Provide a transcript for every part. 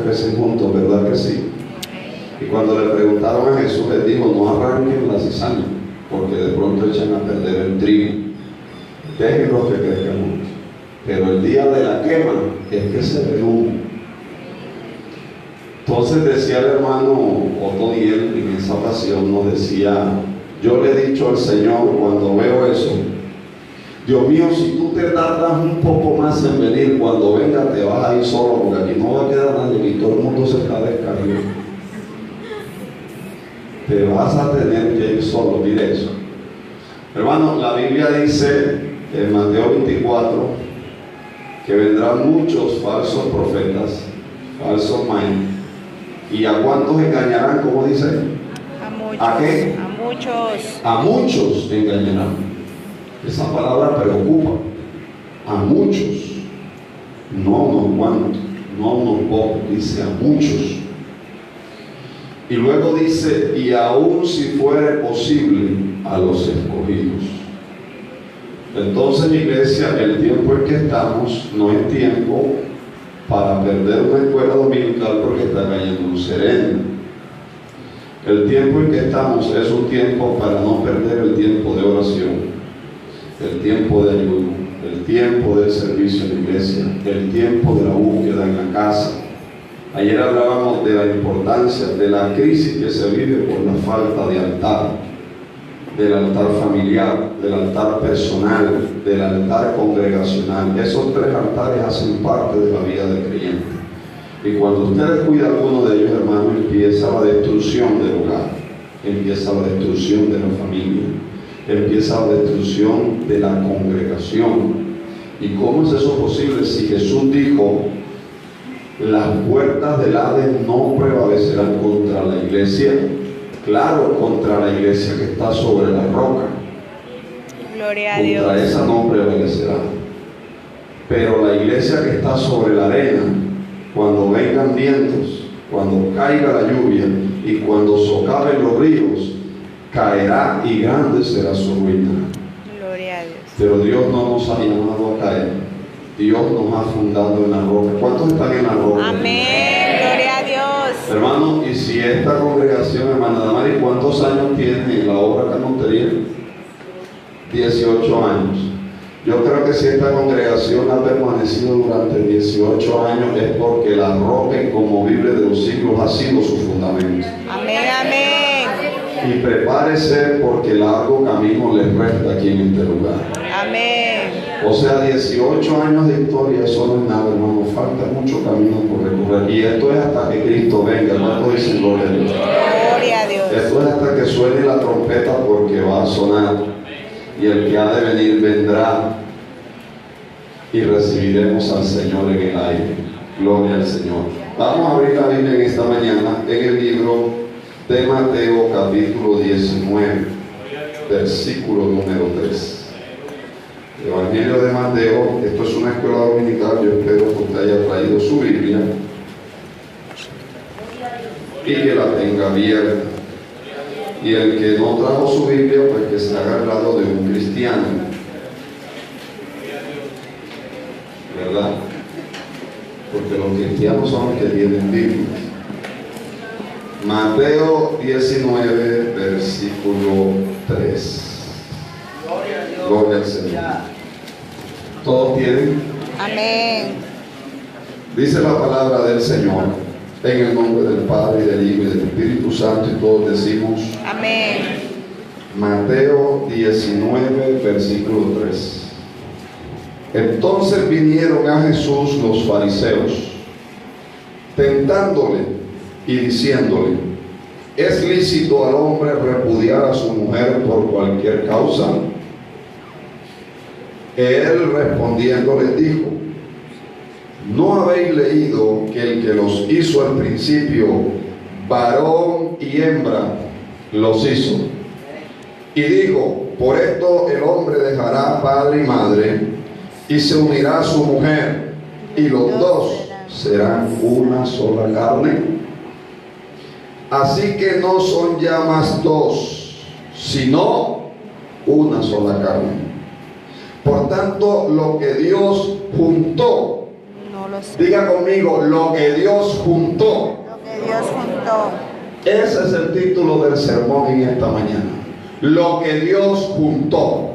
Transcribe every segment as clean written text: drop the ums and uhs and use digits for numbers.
crecen juntos, ¿verdad que sí? Y cuando le preguntaron a Jesús, les dijo, no arranquen la cizaña, porque de pronto echan a perder el trigo. Déjenlos que crezcan juntos. Pero el día de la quema es que se ve humo. Entonces decía el hermano Otoniel, en esa ocasión nos decía, yo le he dicho al Señor cuando veo eso, Dios mío, si tú te tardas un poco más en venir, cuando venga te vas a ir solo, porque aquí no va a quedar nadie, aquí todo el mundo se está descargando. Te vas a tener que ir solo, mire eso. Hermano, la Biblia dice en Mateo 24 que vendrán muchos falsos profetas, falsos maestros. ¿Y a cuántos engañarán? ¿Cómo dice? A muchos. ¿A qué? A muchos. A muchos engañarán. Esa palabra preocupa. A muchos. No unos cuantos, no unos pocos, dice a muchos. Y luego dice, y aún si fuere posible, a los escogidos. Entonces, iglesia, el tiempo en que estamos no es tiempo para perder una escuela dominical porque está cayendo un sereno. El tiempo en que estamos es un tiempo para no perder el tiempo de oración, el tiempo de ayuno, el tiempo del servicio en la iglesia, el tiempo de la búsqueda en la casa. Ayer hablábamos de la importancia de la crisis que se vive por la falta de altar, del altar familiar, del altar personal, del altar congregacional. Esos tres altares hacen parte de la vida del creyente. Y cuando usted descuida alguno de ellos, hermano, empieza la destrucción del hogar, empieza la destrucción de la familia, empieza la destrucción de la congregación. ¿Y cómo es eso posible si Jesús dijo, las puertas del Hades no prevalecerán contra la iglesia? Claro, contra la iglesia que está sobre la roca. Gloria a Dios. Contra esa no prevalecerá. Pero la iglesia que está sobre la arena, cuando vengan vientos, cuando caiga la lluvia y cuando socaven los ríos, caerá y grande será su ruina. Gloria a Dios. Pero Dios no nos ha llamado a caer. Dios nos ha fundado en la roca. ¿Cuántos están en la roca? Amén. Gloria a Dios. Hermano, y si esta congregación, hermana Damari, ¿cuántos años tiene la obra Camontería? 18 años. Yo creo que si esta congregación ha permanecido durante 18 años es porque la roca inconmovible de los siglos ha sido su fundamento. Amén, amén. Y prepárese porque largo camino les resta aquí en este lugar. Amén. O sea, 18 años de historia, eso no es nada, hermano. Falta mucho camino por recorrer. Y esto es hasta que Cristo venga. ¿Cuánto dicen gloria a Dios? Gloria a Dios. Esto es hasta que suene la trompeta porque va a sonar. Y el que ha de venir vendrá. Y recibiremos al Señor en el aire. Gloria al Señor. Vamos a abrir la Biblia en esta mañana en el libro de Mateo, capítulo 19, versículo número 3. El Evangelio de Mateo, esto es una escuela dominical, yo espero que usted haya traído su Biblia y que la tenga abierta. Y el que no trajo su Biblia, pues que se haga al lado de un cristiano, ¿verdad? Porque los cristianos son los que tienen Biblia. Mateo 19, versículo 3. Gloria al Señor. ¿Todos tienen? Amén. Dice la palabra del Señor, en el nombre del Padre, y del Hijo, y del Espíritu Santo, y todos decimos Amén. Mateo 19, versículo 3. Entonces vinieron a Jesús los fariseos, tentándole y diciéndole, ¿es lícito al hombre repudiar a su mujer por cualquier causa? Él respondiendo les dijo, ¿no habéis leído que el que los hizo al principio, varón y hembra, los hizo? Y dijo, por esto el hombre dejará padre y madre, y se unirá a su mujer, y los dos serán una sola carne. Así que no son ya más dos, sino una sola carne. Por tanto, lo que Dios juntó, No lo sé. diga conmigo, lo que Dios juntó, juntó. Ese es el título del sermón en esta mañana. Lo que Dios juntó,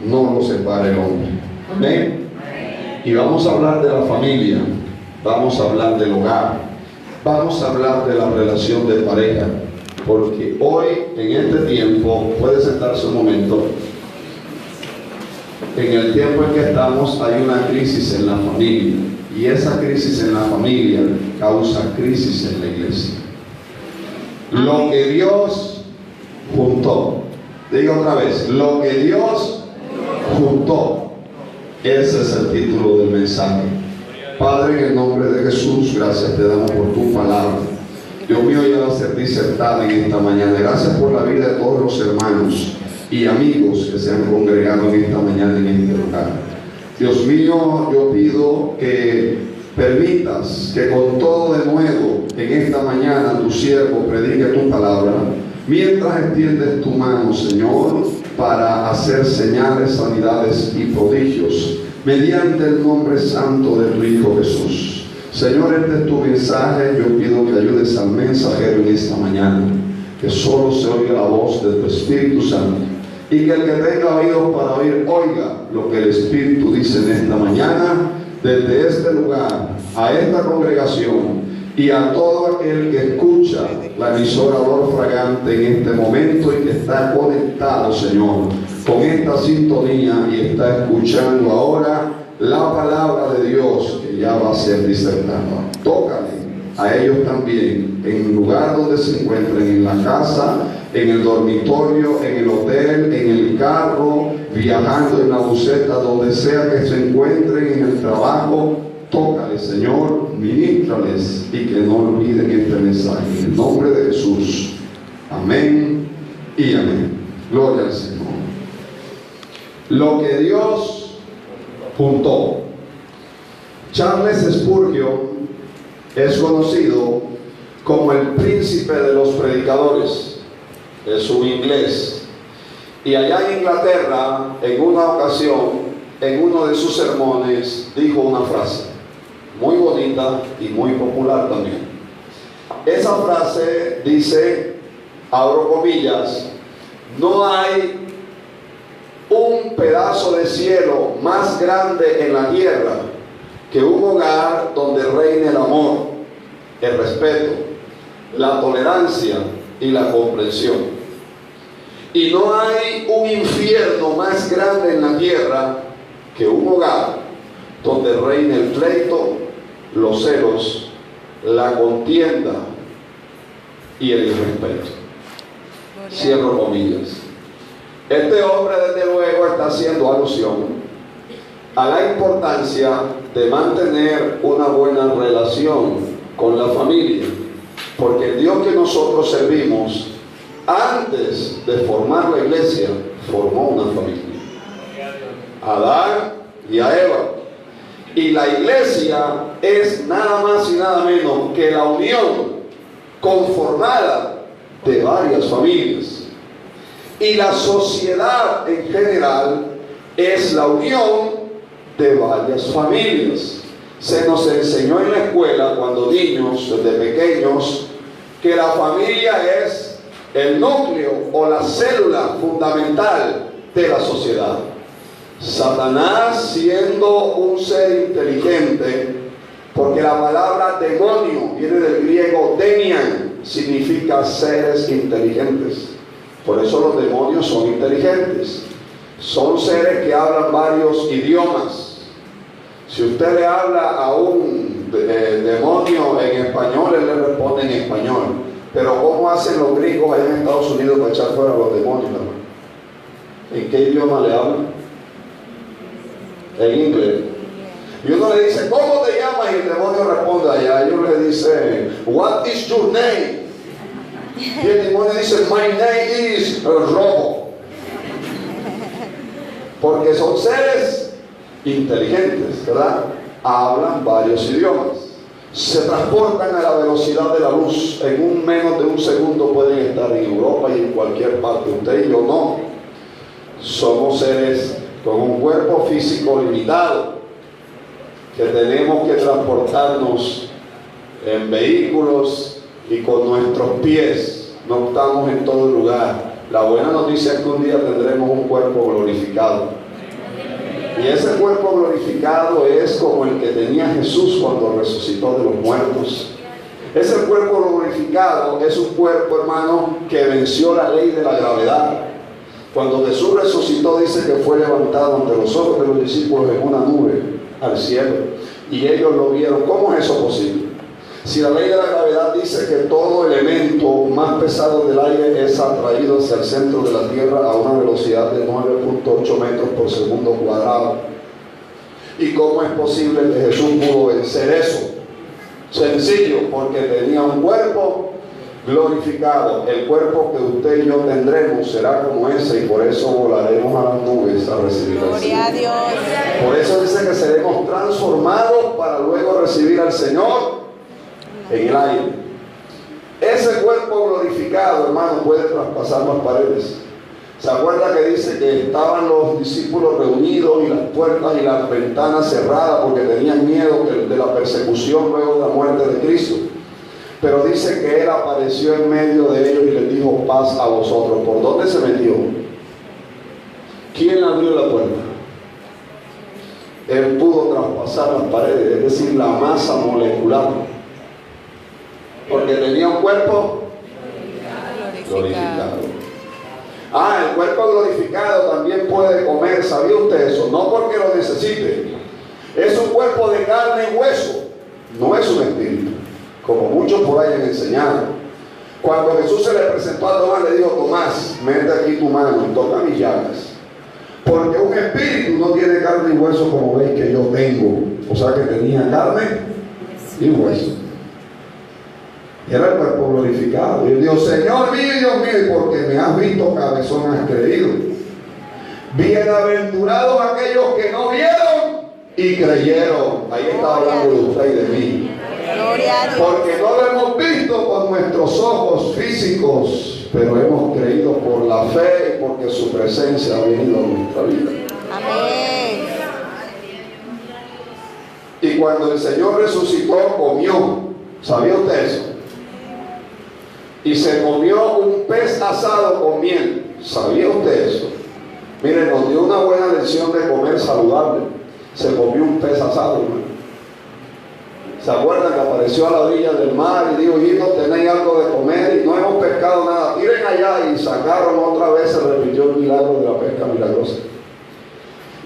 no lo separa el hombre. Amén. Y vamos a hablar de la familia, vamos a hablar del hogar, vamos a hablar de la relación de pareja, porque hoy, en este tiempo, puede sentarse un momento, en el tiempo en que estamos hay una crisis en la familia, y esa crisis en la familia causa crisis en la iglesia. Lo que Dios juntó, diga otra vez, lo que Dios juntó. Ese es el título del mensaje. Padre, en el nombre de Jesús, gracias te damos por tu palabra. Dios mío, ya va a ser disertada en esta mañana. Gracias por la vida de todos los hermanos y amigos que se han congregado en esta mañana en este lugar. Dios mío, yo pido que permitas que con todo de nuevo en esta mañana tu siervo predique tu palabra, mientras extiendes tu mano, Señor, para hacer señales, sanidades y prodigios mediante el nombre santo de tu Hijo Jesús. Señor, este es tu mensaje. Yo pido que ayudes al mensajero en esta mañana, que solo se oiga la voz de tu Espíritu Santo, y que el que tenga oídos para oír, oiga lo que el Espíritu dice en esta mañana, desde este lugar, a esta congregación y a todo aquel que escucha la emisora Olor Fragante en este momento y que está conectado, Señor, con esta sintonía y está escuchando ahora la palabra de Dios que ya va a ser disertada. Tócale a ellos también, en el lugar donde se encuentren, en la casa, en el dormitorio, en el hotel, en el carro, viajando en la buseta, donde sea que se encuentren, en el trabajo. Tócale, Señor, ministrales y que no olviden este mensaje. En el nombre de Jesús. Amén y amén. Gloria al Señor. Lo que Dios juntó. Charles Spurgeon es conocido como el príncipe de los predicadores. Es un inglés. Y allá en Inglaterra, en una ocasión, en uno de sus sermones, dijo una frase muy bonita y muy popular también. Esa frase dice, abro comillas, no hay un pedazo de cielo más grande en la tierra que un hogar donde reine el amor, el respeto, la tolerancia y la comprensión. Y no hay un infierno más grande en la tierra que un hogar donde reine el pleito, los celos, la contienda y el irrespeto. Cierro comillas. Este hombre, desde luego, está haciendo alusión a la importancia de mantener una buena relación con la familia, porque el Dios que nosotros servimos, antes de formar la iglesia, formó una familia. A Adán y a Eva. Y la iglesia es nada más y nada menos que la unión conformada de varias familias. Y la sociedad en general es la unión de varias familias. Se nos enseñó en la escuela, cuando niños, desde pequeños, que la familia es el núcleo o la célula fundamental de la sociedad. Satanás, siendo un ser inteligente, porque la palabra demonio viene del griego demian, significa seres inteligentes. Por eso los demonios son inteligentes. Son seres que hablan varios idiomas. Si usted le habla a un demonio en español, él le responde en español. Pero ¿cómo hacen los gringos allá en Estados Unidos para echar fuera a los demonios, hermano? ¿En qué idioma le hablan? En inglés. Y uno le dice, ¿cómo te llamas? Y el demonio responde allá. Y uno le dice, what is your name? Y el demonio dice, my name is Robo. Porque son seres inteligentes, ¿verdad? Hablan varios idiomas. Se transportan a la velocidad de la luz. En un menos de un segundo pueden estar en Europa y en cualquier parte. Usted y yo no. Somos seres con un cuerpo físico limitado, que tenemos que transportarnos en vehículos y con nuestros pies. No estamos en todo lugar. La buena noticia es que un día tendremos un cuerpo glorificado. Y ese cuerpo glorificado es como el que tenía Jesús cuando resucitó de los muertos. Ese cuerpo glorificado es un cuerpo, hermano, que venció la ley de la gravedad. Cuando Jesús resucitó, dice que fue levantado ante los ojos de los discípulos en una nube al cielo. Y ellos lo vieron. ¿Cómo es eso posible? Si la ley de la gravedad dice que todo elemento más pesado del aire es atraído hacia el centro de la Tierra a una velocidad de 9.8 metros por segundo cuadrado. ¿Y cómo es posible que Jesús pudo vencer eso? Sencillo, porque tenía un cuerpo glorificado. El cuerpo que usted y yo tendremos será como ese, y por eso volaremos a las nubes a recibir al Gloria a Señor. Dios. Por eso dice que seremos transformados para luego recibir al Señor en el aire. Ese cuerpo glorificado, hermano, puede traspasar las paredes. ¿Se acuerda que dice que estaban los discípulos reunidos y las puertas y las ventanas cerradas porque tenían miedo de la persecución luego de la muerte de Cristo? Pero dice que Él apareció en medio de ellos y les dijo: paz a vosotros. ¿Por dónde se metió? ¿Quién abrió la puerta? Él pudo traspasar las paredes, es decir, la masa molecular, porque tenía un cuerpo glorificado. El cuerpo glorificado también puede comer. ¿Sabía usted eso? No porque lo necesite. Es un cuerpo de carne y hueso, no es un espíritu, como muchos por ahí han enseñado. Cuando Jesús se le presentó a Tomás, le dijo: Tomás, mete aquí tu mano y toca mis llagas, porque un espíritu no tiene carne y hueso como veis que yo tengo. O sea que tenía carne y hueso. Era el cuerpo glorificado. Y él dijo: Señor mío y Dios mío, y porque me has visto, cabezón, has creído. Bienaventurados aquellos que no vieron y creyeron. Ahí está hablando de usted y de mí. Gloria a Dios. Porque no lo hemos visto con nuestros ojos físicos, pero hemos creído por la fe y porque su presencia ha venido a nuestra vida. Amén. Y cuando el Señor resucitó, comió. ¿Sabía usted eso? Y se comió un pez asado con miel. ¿Sabía usted eso? Mire, nos dio una buena lección de comer saludable. Se comió un pez asado, hermano. ¿Se acuerdan que apareció a la orilla del mar y dijo: hijo, tenéis algo de comer? Y no hemos pescado nada. Tiren allá. Y sacaron otra vez, se repitió el milagro de la pesca milagrosa.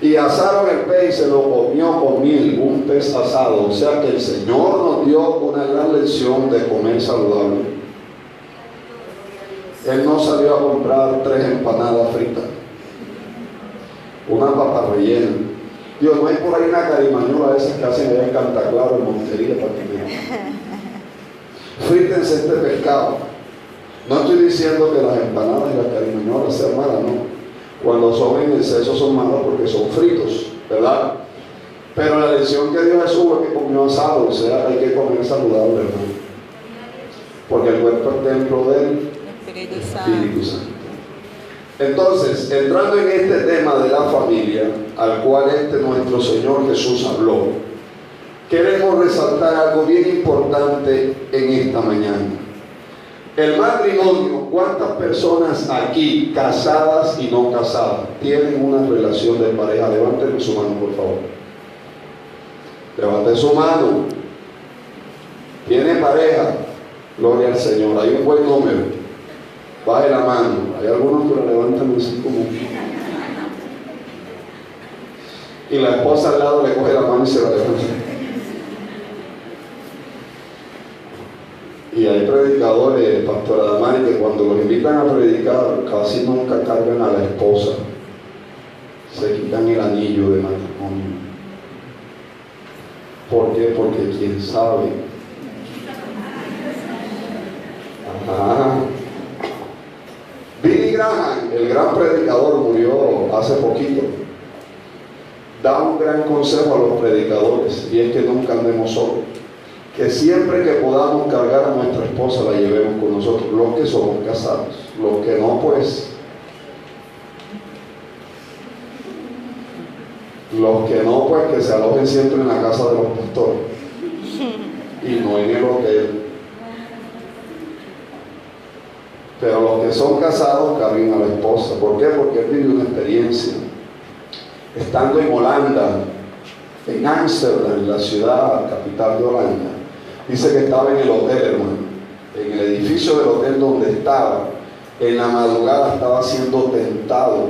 Y asaron el pez y se lo comió con miel, un pez asado. O sea que el Señor nos dio una gran lección de comer saludable. Él no salió a comprar 3 empanadas fritas, una papa rellena. Dios, no hay por ahí una carimañola de esas que hacen allá en Cantaclaro, en Montería, para que me... Frítense este pescado. No estoy diciendo que las empanadas y las carimañolas sean malas, no. Cuando son en exceso son malas porque son fritos, ¿verdad? Pero la lección que dio Jesús es que comió asado, o sea, hay que comer saludable, ¿verdad? Porque el cuerpo es templo del Espíritu Santo. Entonces, entrando en este tema de la familia, al cual nuestro Señor Jesús habló, queremos resaltar algo bien importante en esta mañana. El matrimonio, ¿cuántas personas aquí, casadas y no casadas, tienen una relación de pareja? Levanten su mano, por favor. Levanten su mano. ¿Tiene pareja? Gloria al Señor. Hay un buen número. Baje la mano. Hay algunos que la levantan así como... Y la esposa al lado le coge la mano y se la levanta. Y hay predicadores, Pastora Damari, que cuando los invitan a predicar casi nunca cargan a la esposa. Se quitan el anillo de matrimonio. ¿Por qué? Porque quién sabe. Ajá. Billy Graham, el gran predicador, murió hace poquito. Da un gran consejo a los predicadores, y es que nunca andemos solos. Que siempre que podamos cargar a nuestra esposa la llevemos con nosotros, los que somos casados. Los que no, pues que se alojen siempre en la casa de los pastores y no en el hotel que son casados carguen a la esposa. ¿Por qué? Porque él vivió una experiencia. Estando en Holanda, en Ámsterdam, en la ciudad capital de Holanda, dice que estaba en el hotel, hermano, en el edificio del hotel donde estaba. En la madrugada estaba siendo tentado,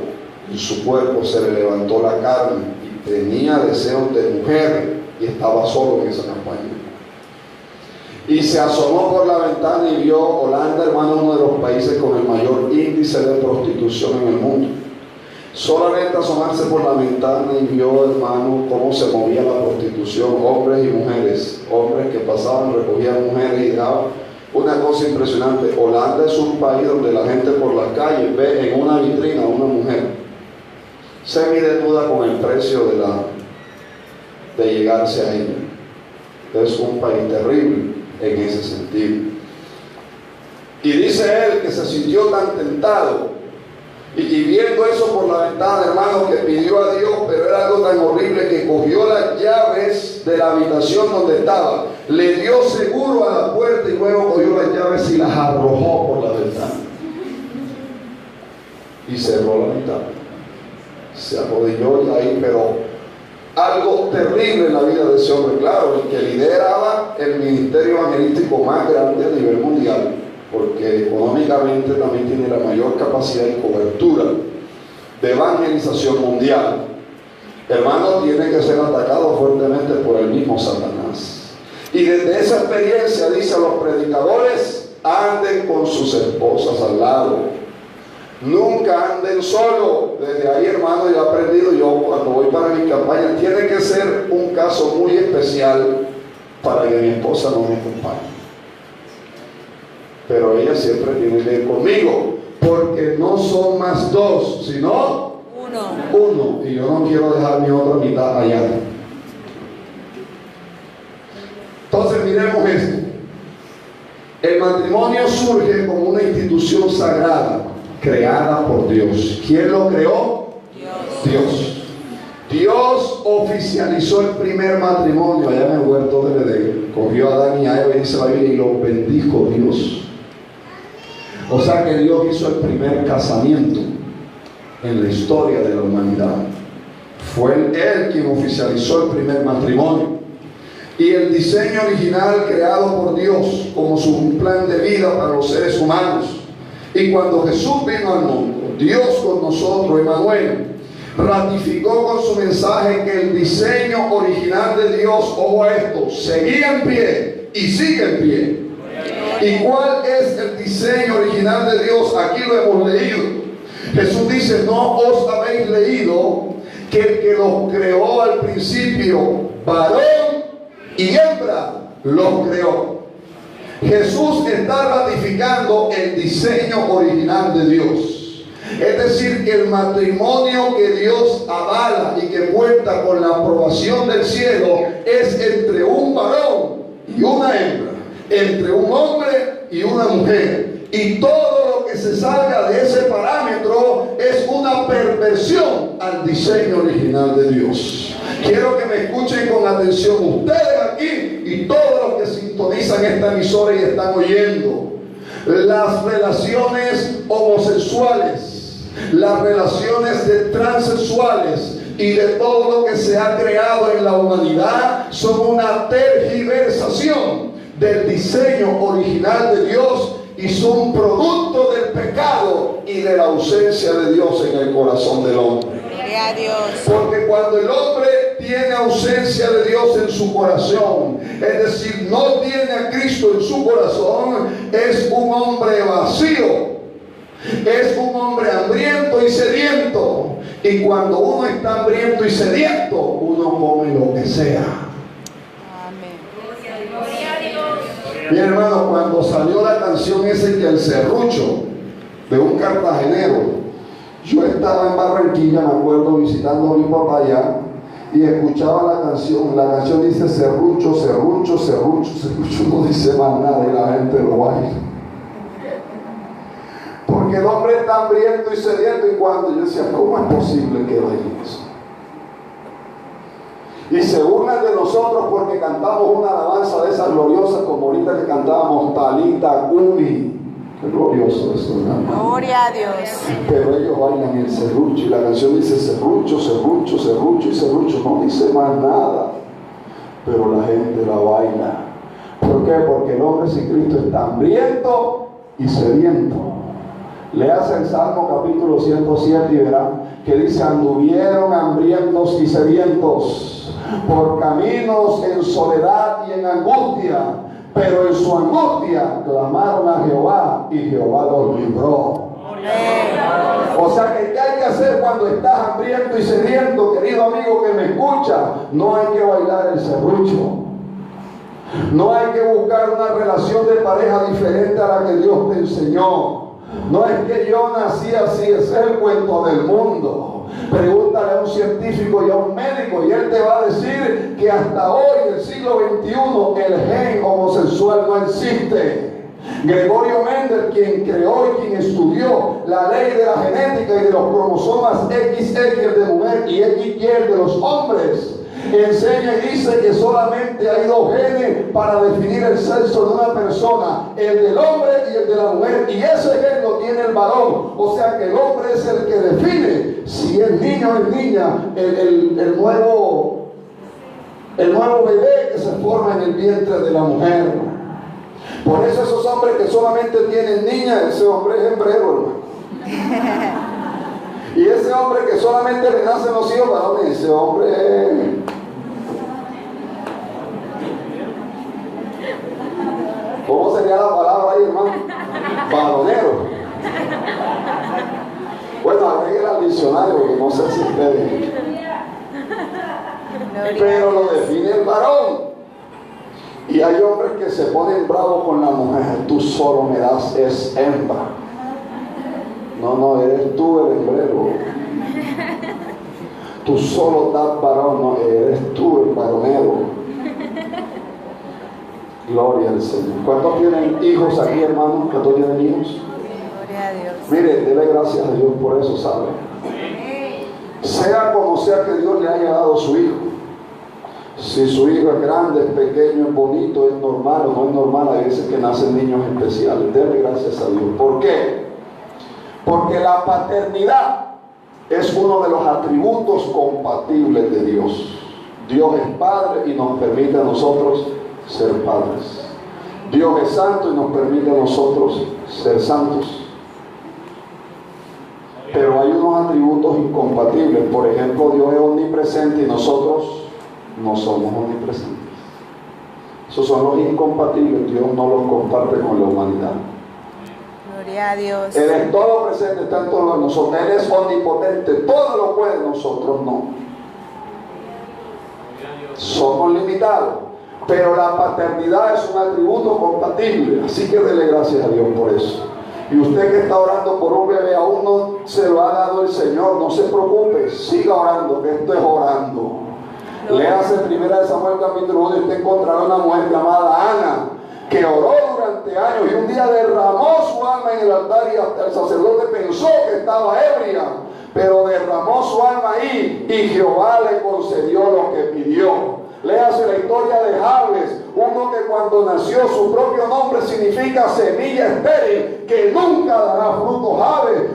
en su cuerpo se le levantó la carne y tenía deseos de mujer y estaba solo en esa campaña. Y se asomó por la ventana y vio Holanda, hermano, uno de los países con el mayor índice de prostitución en el mundo. Solamente asomarse por la ventana y vio, hermano, cómo se movía la prostitución, hombres y mujeres, hombres que pasaban, recogían mujeres y dejaban. Una cosa impresionante, Holanda es un país donde la gente por las calles ve en una vitrina a una mujer semidesnuda con el precio de llegarse a ella. Es un país terrible en ese sentido. Y dice él que se sintió tan tentado y viendo eso por la ventana, hermano, que pidió a Dios, pero era algo tan horrible que cogió las llaves de la habitación donde estaba, le dio seguro a la puerta y luego cogió las llaves y las arrojó por la ventana y cerró la ventana. Se arrodilló y ahí, pero algo terrible en la vida de ese hombre, claro, el que lideraba el ministerio evangelístico más grande a nivel mundial, porque económicamente también tiene la mayor capacidad y cobertura de evangelización mundial, hermano, tiene que ser atacado fuertemente por el mismo Satanás. Y desde esa experiencia dice a los predicadores: anden con sus esposas al lado. Nunca anden solo. Desde ahí, hermano, yo he aprendido, yo cuando voy para mi campaña, tiene que ser un caso muy especial para que mi esposa no me acompañe. Pero ella siempre tiene que ir conmigo, porque no son más dos, sino uno. Y yo no quiero dejar mi otra mitad allá. Entonces, miremos esto. El matrimonio surge como una institución sagrada, creada por Dios. ¿Quién lo creó? Dios. Dios oficializó el primer matrimonio allá en el huerto del Edén. Cogió a Adán y a Eva, dice la Biblia, y los bendijo Dios. O sea que Dios hizo el primer casamiento en la historia de la humanidad. Fue Él quien oficializó el primer matrimonio. Y el diseño original creado por Dios como un plan de vida para los seres humanos. Y cuando Jesús vino al mundo, Dios con nosotros, Emmanuel, ratificó con su mensaje que el diseño original de Dios, ojo a esto, seguía en pie y sigue en pie. ¿Y cuál es el diseño original de Dios? Aquí lo hemos leído. Jesús dice: no os habéis leído que el que los creó al principio, varón y hembra, los creó. Jesús está ratificando el diseño original de Dios. Es decir, que el matrimonio que Dios avala y que cuenta con la aprobación del cielo es entre un varón y una hembra, entre un hombre y una mujer. Y todo lo que se salga de ese parámetro es una perversión al diseño original de Dios. Quiero que me escuchen con atención ustedes aquí y todos los que sintonizan esta emisora y están oyendo. Las relaciones homosexuales, las relaciones de transexuales y de todo lo que se ha creado en la humanidad son una tergiversación del diseño original de Dios y son producto del pecado y de la ausencia de Dios en el corazón del hombre. Gloria a Dios. Porque cuando el hombre tiene ausencia de Dios en su corazón, es decir, no tiene a Cristo en su corazón, es un hombre vacío, es un hombre hambriento y sediento. Y cuando uno está hambriento y sediento, uno come lo que sea. Mi hermano, cuando salió la canción ese que el serrucho de un cartagenero, yo estaba en Barranquilla, me acuerdo, visitando a mi papá allá, y escuchaba la canción dice serrucho, serrucho, serrucho, serrucho, no dice más nada y la gente lo baila. Porque el hombre está hambriento y sediento, y cuando yo decía, ¿cómo es posible que bailen eso? Y se burlan de nosotros porque cantamos una alabanza de esas gloriosas como ahorita que cantábamos Talita Cumi. Glorioso es tu nombre. Gloria a Dios. Pero ellos bailan el serrucho y la canción dice serrucho, serrucho, serrucho y serrucho. No dice más nada, pero la gente la baila. ¿Por qué? Porque el hombre sin Cristo está hambriento y sediento. Leas el Salmo capítulo 107 y verán que dice: anduvieron hambrientos y sedientos por caminos en soledad y en angustia, pero en su angustia clamaron a Jehová y Jehová los libró. O sea que ¿qué hay que hacer cuando estás hambriento y sediento, querido amigo que me escucha? No hay que bailar el serrucho. No hay que buscar una relación de pareja diferente a la que Dios te enseñó. No es que yo nací así, es el cuento del mundo. Pregúntale a un científico y a un médico y él te va a decir que hasta hoy, en el siglo XXI, el gen homosexual no existe. Gregorio Mendel, quien creó y quien estudió la ley de la genética y de los cromosomas XX de mujer y XY de los hombres, enseña y dice que solamente hay dos genes para definir el sexo de una persona: el del hombre y el de la mujer, y ese gen lo tiene el varón. O sea que el hombre es el que define si es niño o es niña, el nuevo bebé que se forma en el vientre de la mujer. Por eso esos hombres que solamente tienen niñas, ese hombre es hembrero, hermano. Y ese hombre que solamente le nacen los hijos varones, ese hombre es... ¿Cómo sería la palabra ahí, hermano? Varonero. Bueno, agreguen al diccionario porque no sé si ustedes... Pero lo define el varón. Y hay hombres que se ponen bravos con la mujer. Tú solo me das es hembra. No, eres tú el hembrero. Tú solo das varón, no, eres tú el varonero. Gloria al Señor. ¿Cuántos tienen hijos aquí, hermanos? ¿Cuántos tienen hijos? Gloria a Dios. Mire, dele gracias a Dios por eso, ¿sabe? Sea como sea que Dios le haya dado su hijo. Si su hijo es grande, es pequeño, es bonito, es normal o no es normal, hay veces que nacen niños especiales. Dele gracias a Dios. ¿Por qué? Porque la paternidad es uno de los atributos compatibles de Dios. Dios es Padre y nos permite a nosotros ser padres. Dios es santo y nos permite a nosotros ser santos. Pero hay unos atributos incompatibles. Por ejemplo, Dios es omnipresente y nosotros no somos omnipresentes. Esos son los incompatibles. Dios no los comparte con la humanidad. Gloria a Dios. Él es todo presente, está en todos nosotros. Él es omnipotente, todo lo puede, nosotros no. Somos limitados, pero la paternidad es un atributo compatible. Así que dele gracias a Dios por eso. Y usted que está orando por un bebé, aún no se lo ha dado el Señor, no se preocupe, siga orando, que esto es orando. Léase 1 Samuel capítulo 1 y usted encontrará una mujer llamada Ana, que oró durante años y un día derramó su alma en el altar y hasta el sacerdote pensó que estaba ebria, pero derramó su alma ahí y Jehová le concedió lo que pidió. Léase la historia de Jabes, uno que cuando nació su propio nombre significa semilla estéril, que nunca dará fruto.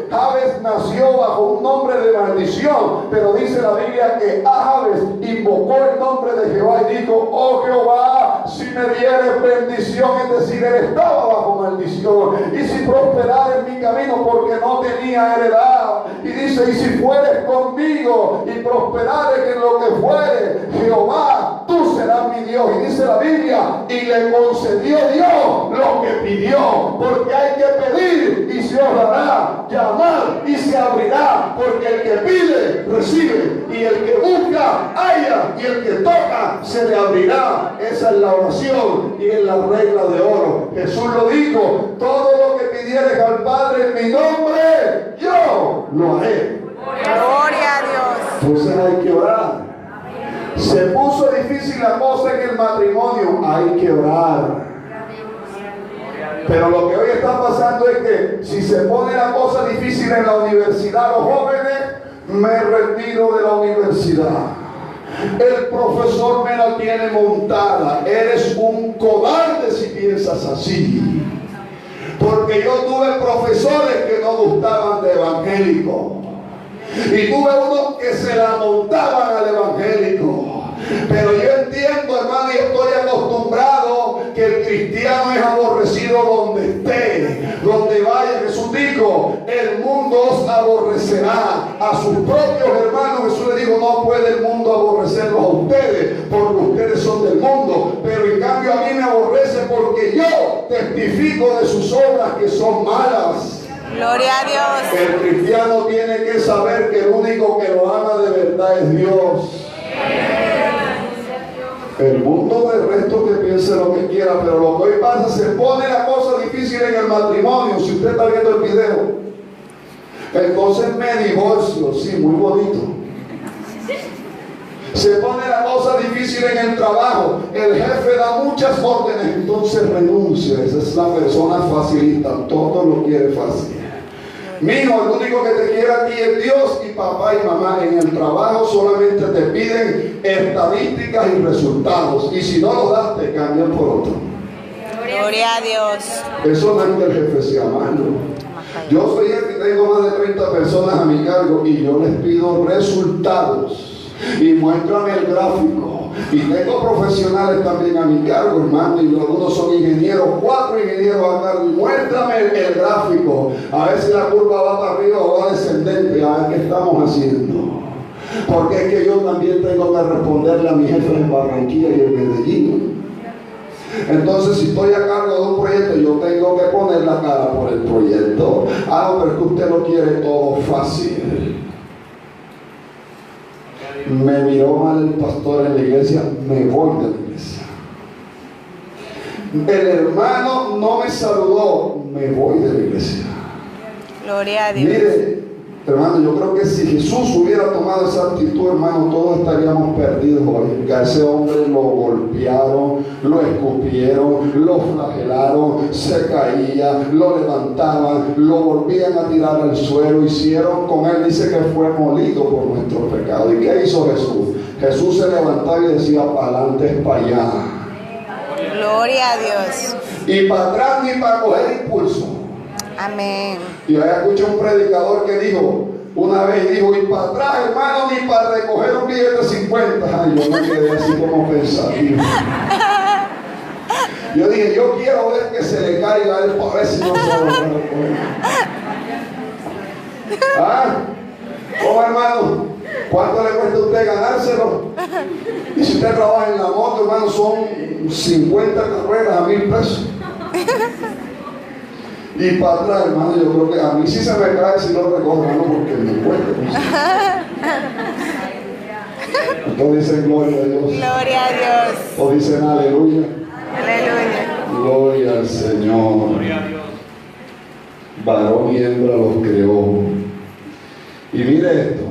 Jabes nació bajo un nombre de maldición, pero dice la Biblia que Jabes invocó el nombre de Jehová y dijo: oh Jehová, si me dieres bendición, es decir, él estaba bajo maldición, y si prosperara en mi camino porque no tenía heredad, y dice: y si fueres conmigo y prosperare en lo que fuere, Jehová, tú serás mi Dios. Y dice la Biblia, y le concedió Dios lo que pidió, porque hay que pedir y se os dará, llamar y se abrirá, porque el que pide recibe, y el que busca halla, y el que toca se le abrirá. Esa es la oración y es la regla de oro. Jesús lo dijo: todo lo que pidieres al Padre en mi nombre, yo lo haré. Gloria a Dios. Entonces hay que orar. Se puso difícil la cosa en el matrimonio, hay que orar. Pero lo que hoy está pasando es que si se pone la cosa difícil en la universidad, los jóvenes, me retiro de la universidad. El profesor me la tiene montada. Eres un cobarde si piensas así. Porque yo tuve profesores que no gustaban de evangélico. Y tuve unos que se la montaban al evangélico. Pero yo entiendo, hermano, y estoy acostumbrado que el cristiano es aborrecido donde esté, donde vaya. Jesús dijo, el mundo os aborrecerá. A sus propios hermanos Jesús le dijo, no puede el mundo aborrecerlos a ustedes, porque ustedes son del mundo. Pero en cambio a mí me aborrece porque yo testifico de sus obras que son malas. Gloria a Dios. El cristiano tiene que saber que el único que lo ama de verdad es Dios. El mundo del resto que piense lo que quiera, pero lo que hoy pasa, se pone la cosa difícil en el matrimonio. Si usted está viendo el video, entonces me divorcio, sí, muy bonito. Se pone la cosa difícil en el trabajo, el jefe da muchas órdenes, entonces renuncia. Esa es la persona facilita, todo lo quiere fácil. Mijo, el único que te quiere a ti es Dios y papá y mamá. En el trabajo solamente te piden estadísticas y resultados. Y si no lo das, te cambian por otro. Gloria a Dios. Eso no es que el jefe sea malo. Yo soy el que tengo más de 30 personas a mi cargo y yo les pido resultados. Y muéstrame el gráfico. Y tengo profesionales también a mi cargo, hermano, y algunos son ingenieros, 4 ingenieros a cargo. Y muéstrame el gráfico, a ver si la curva va para arriba o va descendente, a ver qué estamos haciendo. Porque es que yo también tengo que responderle a mi jefe en Barranquilla y en Medellín. Entonces, si estoy a cargo de un proyecto, yo tengo que poner la cara por el proyecto. Ah, pero es que usted lo quiere todo fácil. Me miró mal el pastor en la iglesia, me voy de la iglesia. El hermano no me saludó, me voy de la iglesia. Gloria a Dios. Mire, hermano, yo creo que si Jesús hubiera tomado esa actitud, hermano, todos estaríamos perdidos hoy. Que a ese hombre lo golpearon, lo escupieron, lo flagelaron, se caía, lo levantaban, lo volvían a tirar al suelo, hicieron con él, dice que fue molido por nuestro pecado. ¿Y qué hizo Jesús? Jesús se levantaba y decía, para adelante, para allá. Gloria a Dios. Y para atrás ni para coger impulso. Amén. Y ahí escuché un predicador que dijo, una vez dijo, y para atrás, hermano, ni para recoger un billete de 50. Ay, yo me quedé así como pensativo. Yo dije, yo quiero ver que se le caiga el pobre si no se lo van a recoger. ¿Ah? ¿Cómo, hermano? ¿Cuánto le cuesta a usted ganárselo? Y si usted trabaja en la moto, hermano, son 50 carreras a 1000 pesos. Y para atrás, hermano, yo creo que a mí sí se me cae si lo recojo, hermano, porque me cuesta. Todos dicen gloria a Dios. Gloria a Dios. Todos dicen aleluya. Aleluya. Gloria al Señor. Gloria a Dios. Varón y hembra los creó. Y mire esto.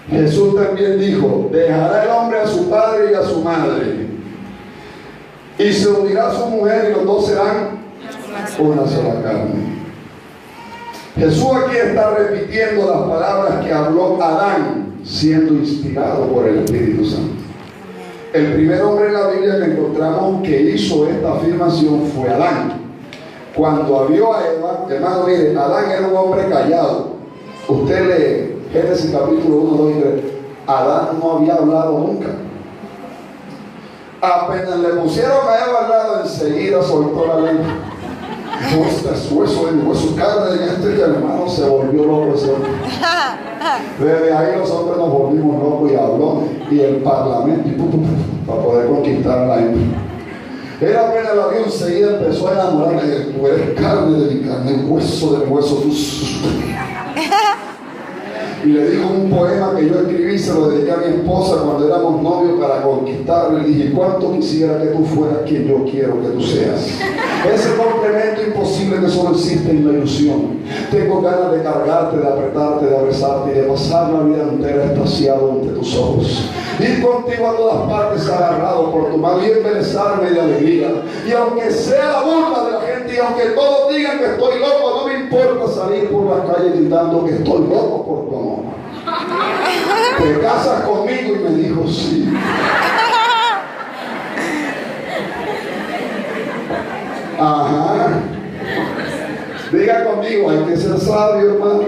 Jesús también dijo, dejará el hombre a su padre y a su madre, y se unirá a su mujer, y los dos serán una sola carne. Jesús aquí está repitiendo las palabras que habló Adán, siendo inspirado por el Espíritu Santo. El primer hombre en la Biblia que encontramos que hizo esta afirmación fue Adán. Cuando vio a Eva, hermano, mire, Adán era un hombre callado. Usted lee Génesis capítulo 1, 2 y 3. Adán no había hablado nunca. Apenas le pusieron a Eva al lado, enseguida soltó la lengua. Este es hueso de mi hueso, carne de este, y el hermano se volvió loco ese hombre. Desde ahí los hombres nos volvimos locos y hablones. Y el parlamento, para poder conquistar a la hembra. Él apenas la vio, enseguida empezó a enamorarme de tú eres carne de mi carne, hueso de mi hueso. Y le dijo un poema que yo escribí, se lo dediqué a mi esposa cuando éramos novios para conquistarla. Le dije, cuánto quisiera que tú fueras quien yo quiero que tú seas. Ese complemento imposible que solo existe en la ilusión. Tengo ganas de cargarte, de apretarte, de abrazarte y de pasar la vida entera extasiado ante tus ojos. Ir contigo a todas partes agarrado por tu mano y embelezarme de alegría. Y aunque sea la burla de la gente y aunque todos digan que estoy loco, no me importa salir por la calle gritando que estoy loco por tu amor. ¿Te casas conmigo? Y me dijo sí. Ajá. Diga conmigo, hay que ser sabio, hermano.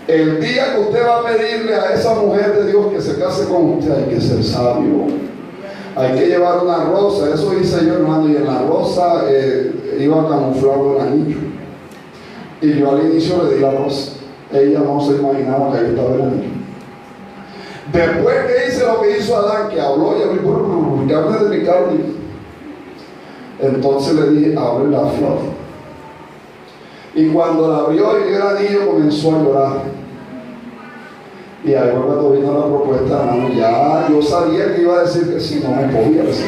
El día que usted va a pedirle a esa mujer de Dios que se case con usted, hay que ser sabio. Hay que llevar una rosa, eso hice yo, hermano, y en la rosa iba camuflado el anillo. Y yo al inicio le di la rosa. Ella no se imaginaba que ahí estaba el anillo. Después que hice lo que hizo Adán, que habló y habló, que hable de mi carne, entonces le dije, abre la flor. Y cuando la abrió y vio el anillo, comenzó a llorar. Y ahí fue cuando vino la propuesta, hermano, ya yo sabía que iba a decir que sí, no me podía decir.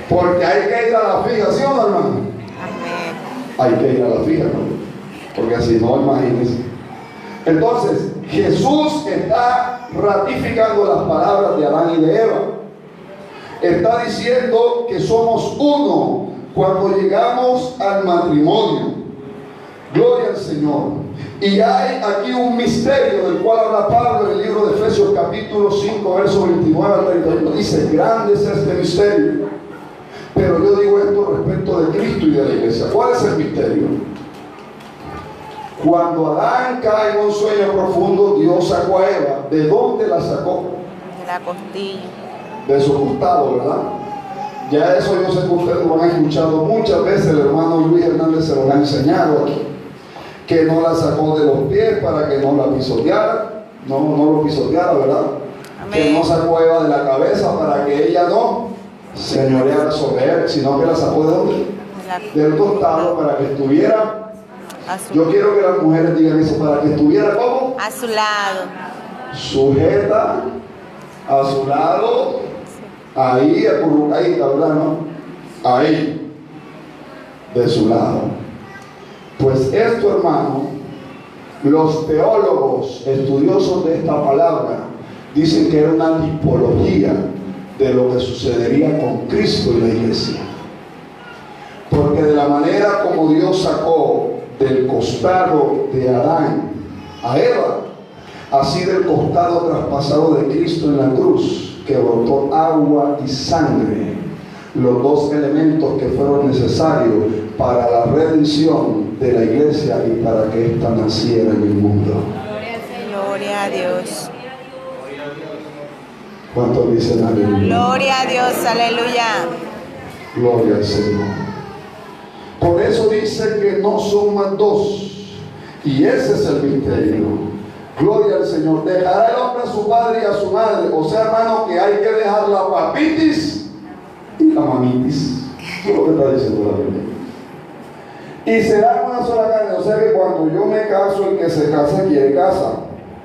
Porque hay que ir a la fija, ¿sí o no, hermano? Amén. Hay que ir a la fija, hermano. Porque si no, imagínense. Entonces, Jesús está ratificando las palabras de Adán y de Eva. Está diciendo que somos uno cuando llegamos al matrimonio. Gloria al Señor. Y hay aquí un misterio del cual habla Pablo en el libro de Efesios capítulo 5, verso 29 al 31. Dice, grande es este misterio. Pero yo digo esto respecto de Cristo y de la iglesia. ¿Cuál es el misterio? Cuando Adán cae en un sueño profundo, Dios sacó a Eva. ¿De dónde la sacó? De la costilla. De su costado, ¿verdad? Ya eso yo sé que ustedes lo han escuchado muchas veces. El hermano Luis Hernández se lo ha enseñado aquí. Que no la sacó de los pies para que no la pisoteara. No lo pisoteara, ¿verdad? Amén. Que no sacó a Eva de la cabeza para que ella no señoreara sobre él, sino que la sacó de dónde? Del costado para que estuviera. Yo quiero que las mujeres digan eso, para que estuviera ¿cómo? A su lado. Sujeta a su lado, ahí, acurrucadita, ¿verdad? ¿No? Ahí, de su lado. Pues esto, hermano, los teólogos estudiosos de esta palabra dicen que era una tipología de lo que sucedería con Cristo y la iglesia. Porque de la manera como Dios sacó del costado de Adán a Eva, así del costado traspasado de Cristo en la cruz, que brotó agua y sangre, los dos elementos que fueron necesarios para la redención de la iglesia y para que ésta naciera en el mundo. Gloria a Dios. ¿Cuántos dicen aleluya? Gloria a Dios, aleluya. Gloria al Señor. Por eso dice que no son más dos. Y ese es el misterio. Gloria al Señor. Dejará el hombre a su padre y a su madre. O sea, hermano, que hay que dejar la papitis y la mamitis. Eso es lo que está diciendo la Biblia. Y será una sola carne. O sea que cuando yo me caso, el que se casa quiere casa.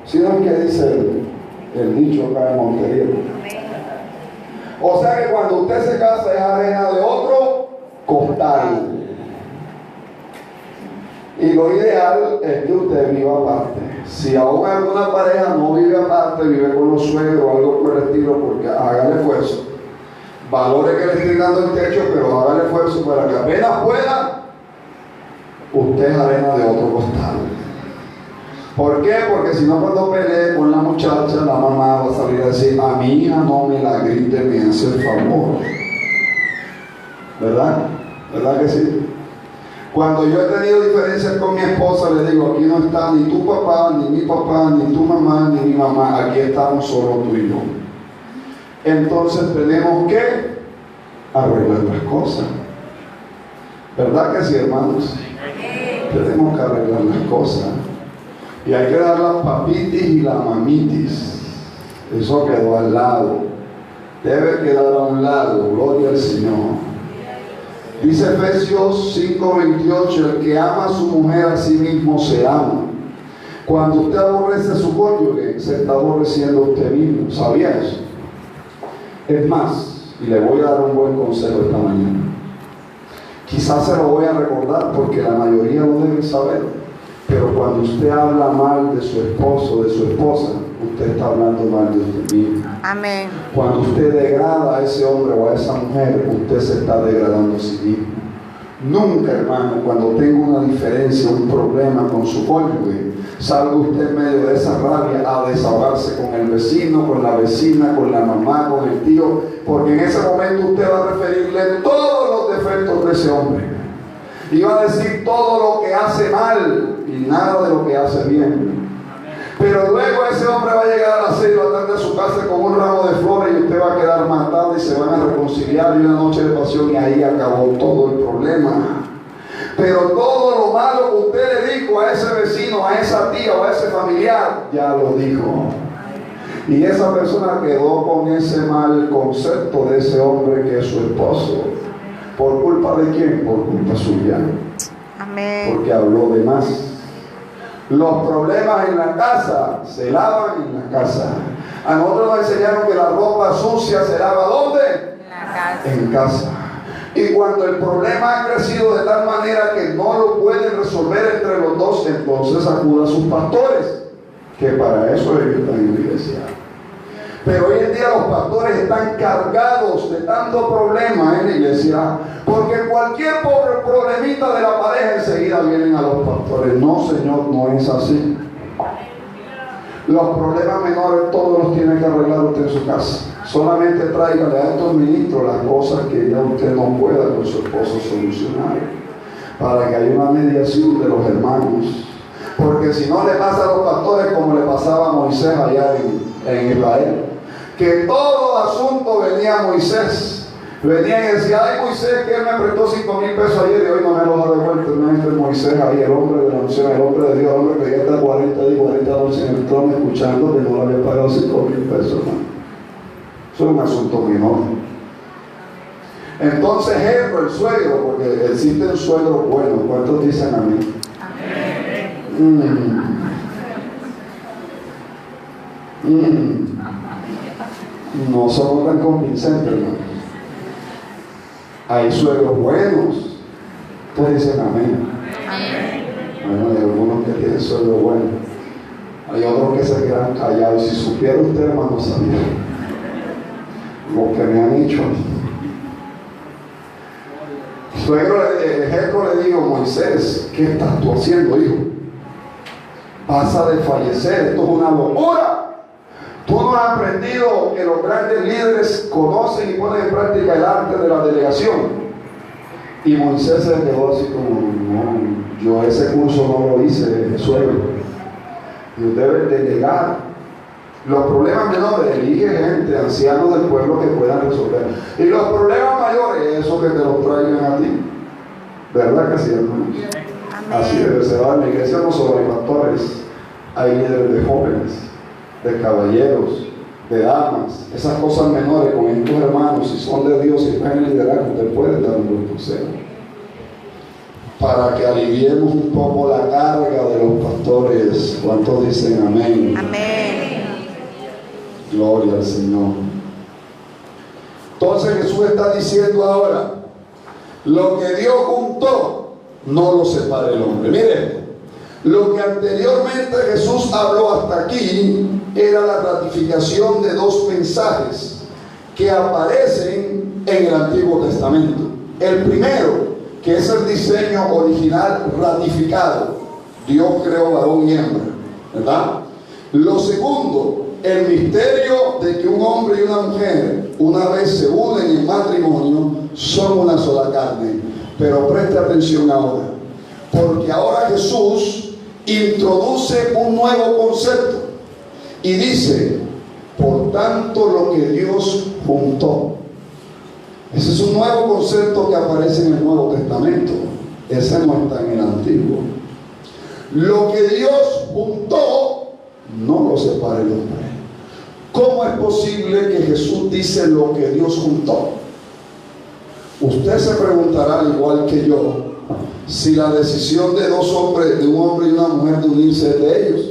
¿Sí no es que dice el dicho acá en Montería? O sea que cuando usted se casa es arena de otro costal. Y lo ideal es que usted viva aparte. Si aún alguna pareja no vive aparte, vive con los suegros o algo por el estilo, porque hágale esfuerzo. Valore que le estoy dando el techo, pero hágale esfuerzo para que apenas pueda, usted es arena de otro costal. ¿Por qué? Porque si no, cuando pelee con la muchacha, la mamá va a salir a decir, a mi hija no me la grite, me hace el favor. ¿Verdad? ¿Verdad que sí? Cuando yo he tenido diferencias con mi esposa, le digo, aquí no está ni tu papá, ni mi papá, ni tu mamá, ni mi mamá, aquí estamos solo tú y yo. Entonces tenemos que arreglar las cosas. ¿Verdad que sí, hermanos? Tenemos que arreglar las cosas. Y hay que dar las papitis y la mamitis. Eso quedó al lado. Debe quedar a un lado. Gloria al Señor. Dice Efesios 5:28, el que ama a su mujer a sí mismo se ama. Cuando usted aborrece a su cónyuge, se está aborreciendo a usted mismo. ¿Sabía eso? Es más, y le voy a dar un buen consejo esta mañana. Quizás se lo voy a recordar porque la mayoría lo debe saber. Pero cuando usted habla mal de su esposo o de su esposa, usted está hablando mal de usted mismo. Amén. Cuando usted degrada a ese hombre o a esa mujer, usted se está degradando a sí mismo. Nunca, hermano, cuando tenga una diferencia, un problema con su cónyuge, Salga usted en medio de esa rabia a desahogarse con el vecino, con la vecina, con la mamá, con el tío, porque en ese momento usted va a referirle todos los defectos de ese hombre. Y va a decir todo lo que hace mal y nada de lo que hace bien. Pero luego ese hombre va a llegar a las 6 de la tarde a su casa con un ramo de flores y usted va a quedar matado y se van a reconciliar y una noche de pasión y ahí acabó todo el problema. Pero todo lo malo que usted le dijo a ese vecino, a esa tía o a ese familiar, ya lo dijo. Y esa persona quedó con ese mal concepto de ese hombre que es su esposo. ¿Por culpa de quién? Por culpa suya. Amén. Porque habló de más. Los problemas en la casa se lavan en la casa. A nosotros nos enseñaron que la ropa sucia se lava ¿dónde? En la casa. En casa. Y cuando el problema ha crecido de tal manera que no lo pueden resolver entre los dos, entonces acuda a sus pastores, que para eso ellos están en la iglesia. Pero hoy en día los pastores están cargados de tanto problema en la iglesia, porque cualquier problemita de la pareja enseguida vienen a los pastores. No, Señor, no es así. Los problemas menores todos los tiene que arreglar usted en su casa. Solamente tráigale a estos ministros las cosas que ya usted no pueda con su esposo solucionar, para que haya una mediación de los hermanos. Porque si no le pasa a los pastores como le pasaba a Moisés allá en Israel, que todo asunto venía a Moisés. Venía y decía, ay Moisés, que él me prestó 5,000 pesos ayer y hoy no me los ha devuelto. No es Moisés ahí, el hombre de la unción, el hombre de Dios, el hombre que ya está 40 días, 40 noches en el trono escuchando que no le había pagado 5,000 pesos, hermano. Eso es un asunto menor. Entonces Jethro, el suegro, porque existe un suegro bueno. ¿Cuántos dicen amén? No somos tan convincentes, hermano. Hay suegros buenos. Ustedes dicen amén. Bueno, hay algunos que tienen suegros buenos. Hay otros que se quedan callados. Si supiera usted, hermano, sabía lo que me han hecho. Suegro, Jethro le dijo, Moisés, ¿qué estás tú haciendo, hijo? Vas a desfallecer, esto es una locura. Tú no has aprendido que los grandes líderes conocen y ponen en práctica el arte de la delegación. Y Moisés se quedó así como, no, yo ese curso no lo hice, suegro. Dios debe delegar. Los problemas menores, elige gente, ancianos del pueblo que puedan resolver. Y los problemas mayores, eso que te los traigan a ti. ¿Verdad que sí, hermanos? Así debe ser. En la iglesia no solo hay pastores, hay líderes de jóvenes, de caballeros, de damas. Esas cosas menores con estos hermanos, si son de Dios y están en liderazgo, te pueden dar un buen consejo para que aliviemos un poco la carga de los pastores. ¿Cuántos dicen amén? Amén. Gloria al Señor. Entonces Jesús está diciendo ahora, lo que Dios juntó, no lo separe el hombre. Mire, lo que anteriormente Jesús habló hasta aquí era la ratificación de dos mensajes que aparecen en el Antiguo Testamento. El primero, que es el diseño original ratificado. Dios creó varón y hembra, ¿verdad? Lo segundo, el misterio de que un hombre y una mujer, una vez se unen en matrimonio, son una sola carne. Pero preste atención ahora, porque ahora Jesús introduce un nuevo concepto y dice, por tanto lo que Dios juntó. Ese es un nuevo concepto que aparece en el Nuevo Testamento. Ese no está en el Antiguo. Lo que Dios juntó, no lo separe el hombre. ¿Cómo es posible que Jesús dice lo que Dios juntó? Usted se preguntará, al igual que yo, si la decisión de dos hombres, de un hombre y una mujer, de unirse es de ellos.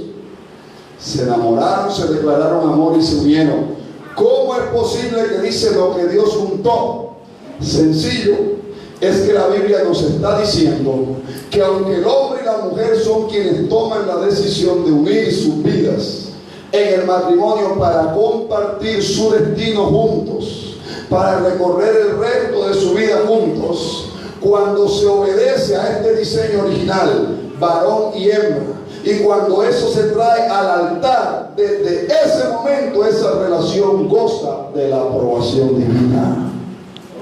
Se enamoraron, se declararon amor y se unieron. ¿Cómo es posible que dice lo que Dios juntó? Sencillo, es que la Biblia nos está diciendo que aunque el hombre y la mujer son quienes toman la decisión de unir sus vidas en el matrimonio para compartir su destino juntos, para recorrer el resto de su vida juntos, cuando se obedece a este diseño original, varón y hembra, Y cuando eso se trae al altar, desde ese momento esa relación goza de la aprobación divina.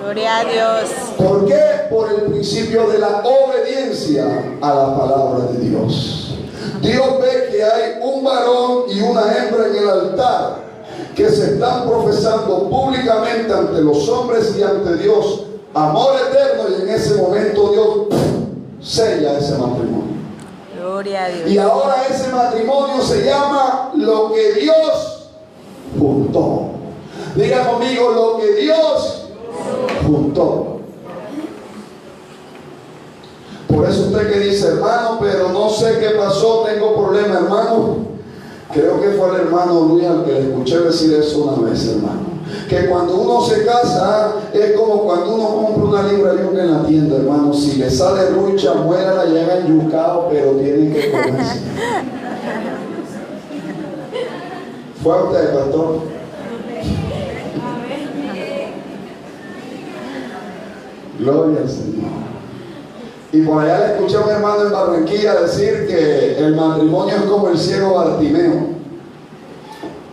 Gloria a Dios. ¿Por qué? Por el principio de la obediencia a la palabra de Dios. Dios ve que hay un varón y una hembra en el altar que se están profesando públicamente ante los hombres y ante Dios amor eterno, y en ese momento Dios sella ese matrimonio. Gloria a Dios. Y ahora ese matrimonio se llama lo que Dios juntó. Diga conmigo, lo que Dios juntó. Por eso usted que dice, hermano, pero no sé qué pasó, tengo problema, hermano. Creo que fue el hermano Luis al que le escuché decir eso una vez, hermano. Que cuando uno se casa es como cuando uno compra una libra de yuca en la tienda, hermano. Si le sale rucha, muera, la llega en yucao, pero tiene que comerse. ¿Fue a usted, pastor? Gloria al Señor. Y por allá le escuché a un hermano en Barranquilla decir que el matrimonio es como el ciego Bartimeo,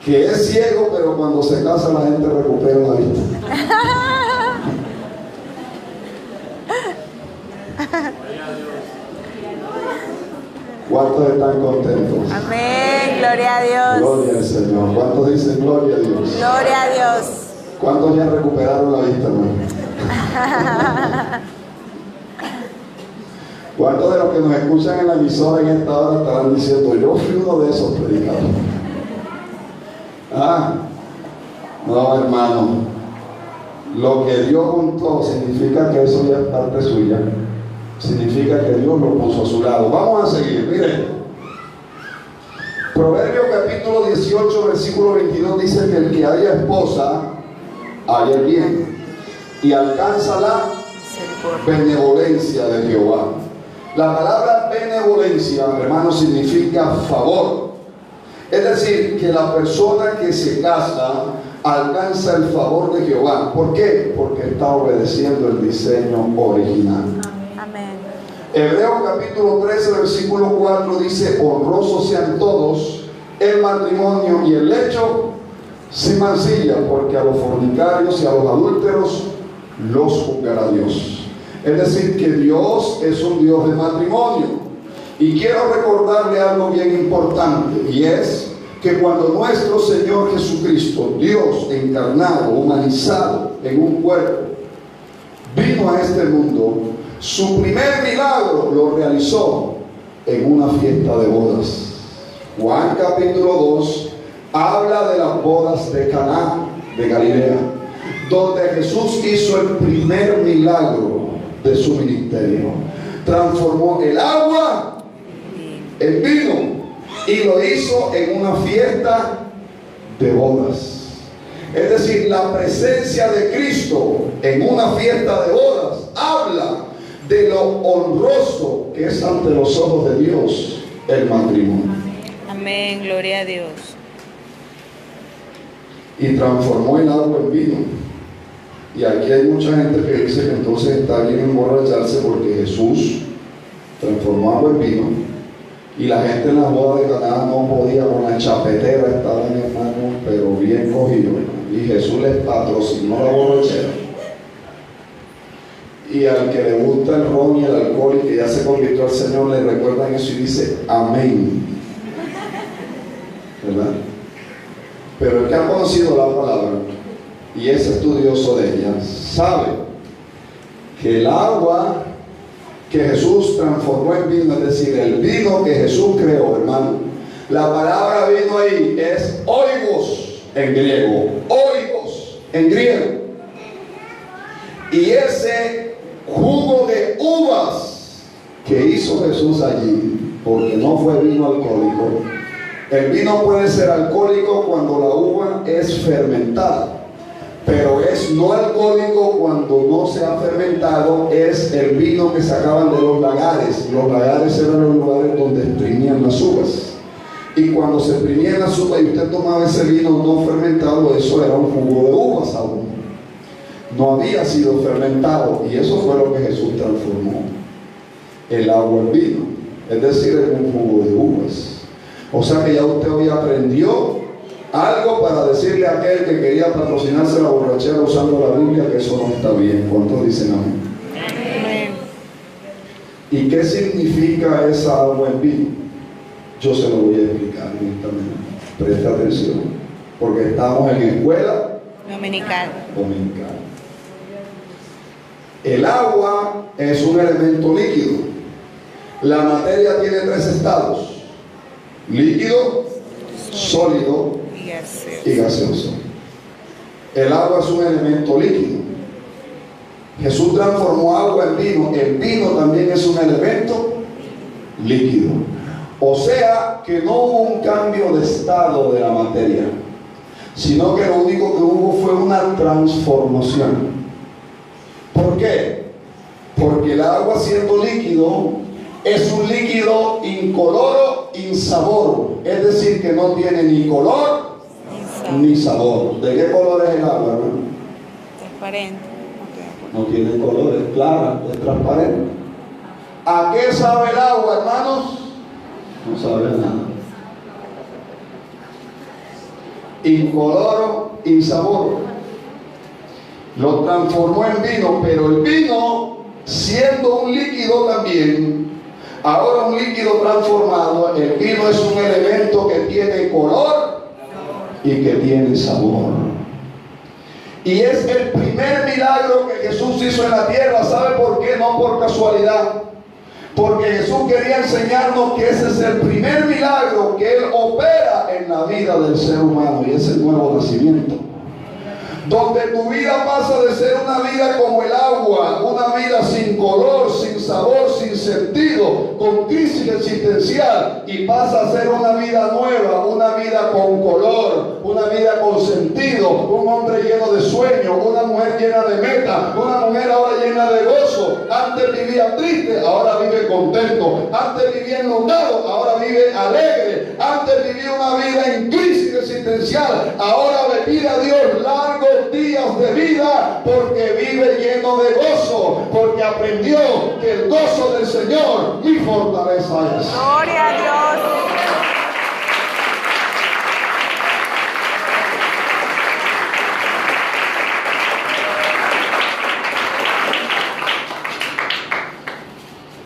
que es ciego, pero cuando se casa la gente recupera la vista. ¿Cuántos están contentos? Amén. Gloria a Dios. Gloria al Señor. ¿Cuántos dicen gloria a Dios? Gloria a Dios. ¿Cuántos ya recuperaron la vista, hermano? ¿Cuántos de los que nos escuchan en la emisora en esta hora estarán diciendo, yo fui uno de esos predicadores? No, hermano. Lo que Dios juntó significa que eso ya es parte suya. Significa que Dios lo puso a su lado. Vamos a seguir, miren. Proverbios capítulo 18, versículo 22 dice que el que haya esposa, haya el bien y alcanza la benevolencia de Jehová. La palabra benevolencia, hermano, significa favor. Es decir, que la persona que se casa alcanza el favor de Jehová. ¿Por qué? Porque está obedeciendo el diseño original. Amén. Hebreos capítulo 13, versículo 4 dice, honrosos sean todos el matrimonio y el lecho sin mancilla, porque a los fornicarios y a los adúlteros los juzgará Dios. Es decir, que Dios es un Dios de matrimonio. Y quiero recordarle algo bien importante, y es que cuando nuestro Señor Jesucristo, Dios encarnado, humanizado en un cuerpo, vino a este mundo, su primer milagro lo realizó en una fiesta de bodas. Juan capítulo 2 habla de las bodas de Caná de Galilea, donde Jesús hizo el primer milagro de su ministerio. Transformó el agua en vino y lo hizo en una fiesta de bodas. Es decir, la presencia de Cristo en una fiesta de bodas habla de lo honroso que es ante los ojos de Dios el matrimonio. Amén. Gloria a Dios. Y transformó el agua en vino. Y aquí hay mucha gente que dice que entonces está bien emborracharse porque Jesús transformó agua en vino y la gente en la boda de Caná no podía, con la chapetera estaban, hermanos, pero bien cogidos, y Jesús les patrocinó la borrachera. Y al que le gusta el ron y el alcohol y que ya se convirtió al Señor, le recuerdan eso y dice amén, ¿verdad? Pero el que ha conocido la palabra y es estudioso de ella, sabe que el agua que Jesús transformó en vino, es decir, el vino que Jesús creó, hermano, la palabra vino ahí es oigos en griego, oigos en griego. Y ese jugo de uvas que hizo Jesús allí, porque no fue vino alcohólico. El vino puede ser alcohólico cuando la uva es fermentada, pero es no alcohólico cuando no se ha fermentado. Es el vino que sacaban de los lagares. Los lagares eran los lugares donde exprimían las uvas, y cuando se exprimían las uvas y usted tomaba ese vino no fermentado, eso era un jugo de uvas aún, no había sido fermentado. Y eso fue lo que Jesús transformó, el agua en vino. es decir, en un jugo de uvas. O sea que ya usted hoy aprendió algo para decirle a aquel que quería patrocinarse la borrachera usando la Biblia que eso no está bien. ¿Cuántos dicen amén? Amén. ¿Y qué significa esa agua en vino? Yo se lo voy a explicar en esta mañana. Presta atención, porque estamos en escuela Dominical. dominical. El agua es un elemento líquido. La materia tiene tres estados: líquido, sólido Y gaseoso. y gaseoso. El agua es un elemento líquido. Jesús transformó agua en vino. El vino también es un elemento líquido. O sea que no hubo un cambio de estado de la materia, sino que lo único que hubo fue una transformación. ¿Por qué? Porque el agua, siendo líquido, es un líquido incoloro, insaboro. Es decir, que no tiene ni color ni sabor. ¿De qué color es el agua, hermano? Transparente. No tiene color, es clara, es transparente. ¿A qué sabe el agua, hermanos? No sabe nada. Incoloro, insaboro. Lo transformó en vino, pero el vino, siendo un líquido también, ahora un líquido transformado, el vino es un elemento que tiene color y que tiene sabor. Y es el primer milagro que Jesús hizo en la tierra. ¿Sabe por qué? No por casualidad. Porque Jesús quería enseñarnos que ese es el primer milagro que Él opera en la vida del ser humano, y es el nuevo nacimiento. Donde tu vida pasa de ser una vida como el agua, una vida sin color, sin sabor, sin sentido, con crisis existencial, y pasa a ser una vida nueva, una vida con color, una vida con sentido, un hombre lleno de sueños, una mujer llena de meta, una mujer ahora llena de gozo. Antes vivía triste, ahora vive contento. Antes vivía enlutado, ahora vive alegre. Antes vivía una vida en crisis existencial, ahora le pide a Dios largos días de vida, porque vive lleno de gozo, porque aprendió que el gozo del Señor mi fortaleza es. Gloria a Dios.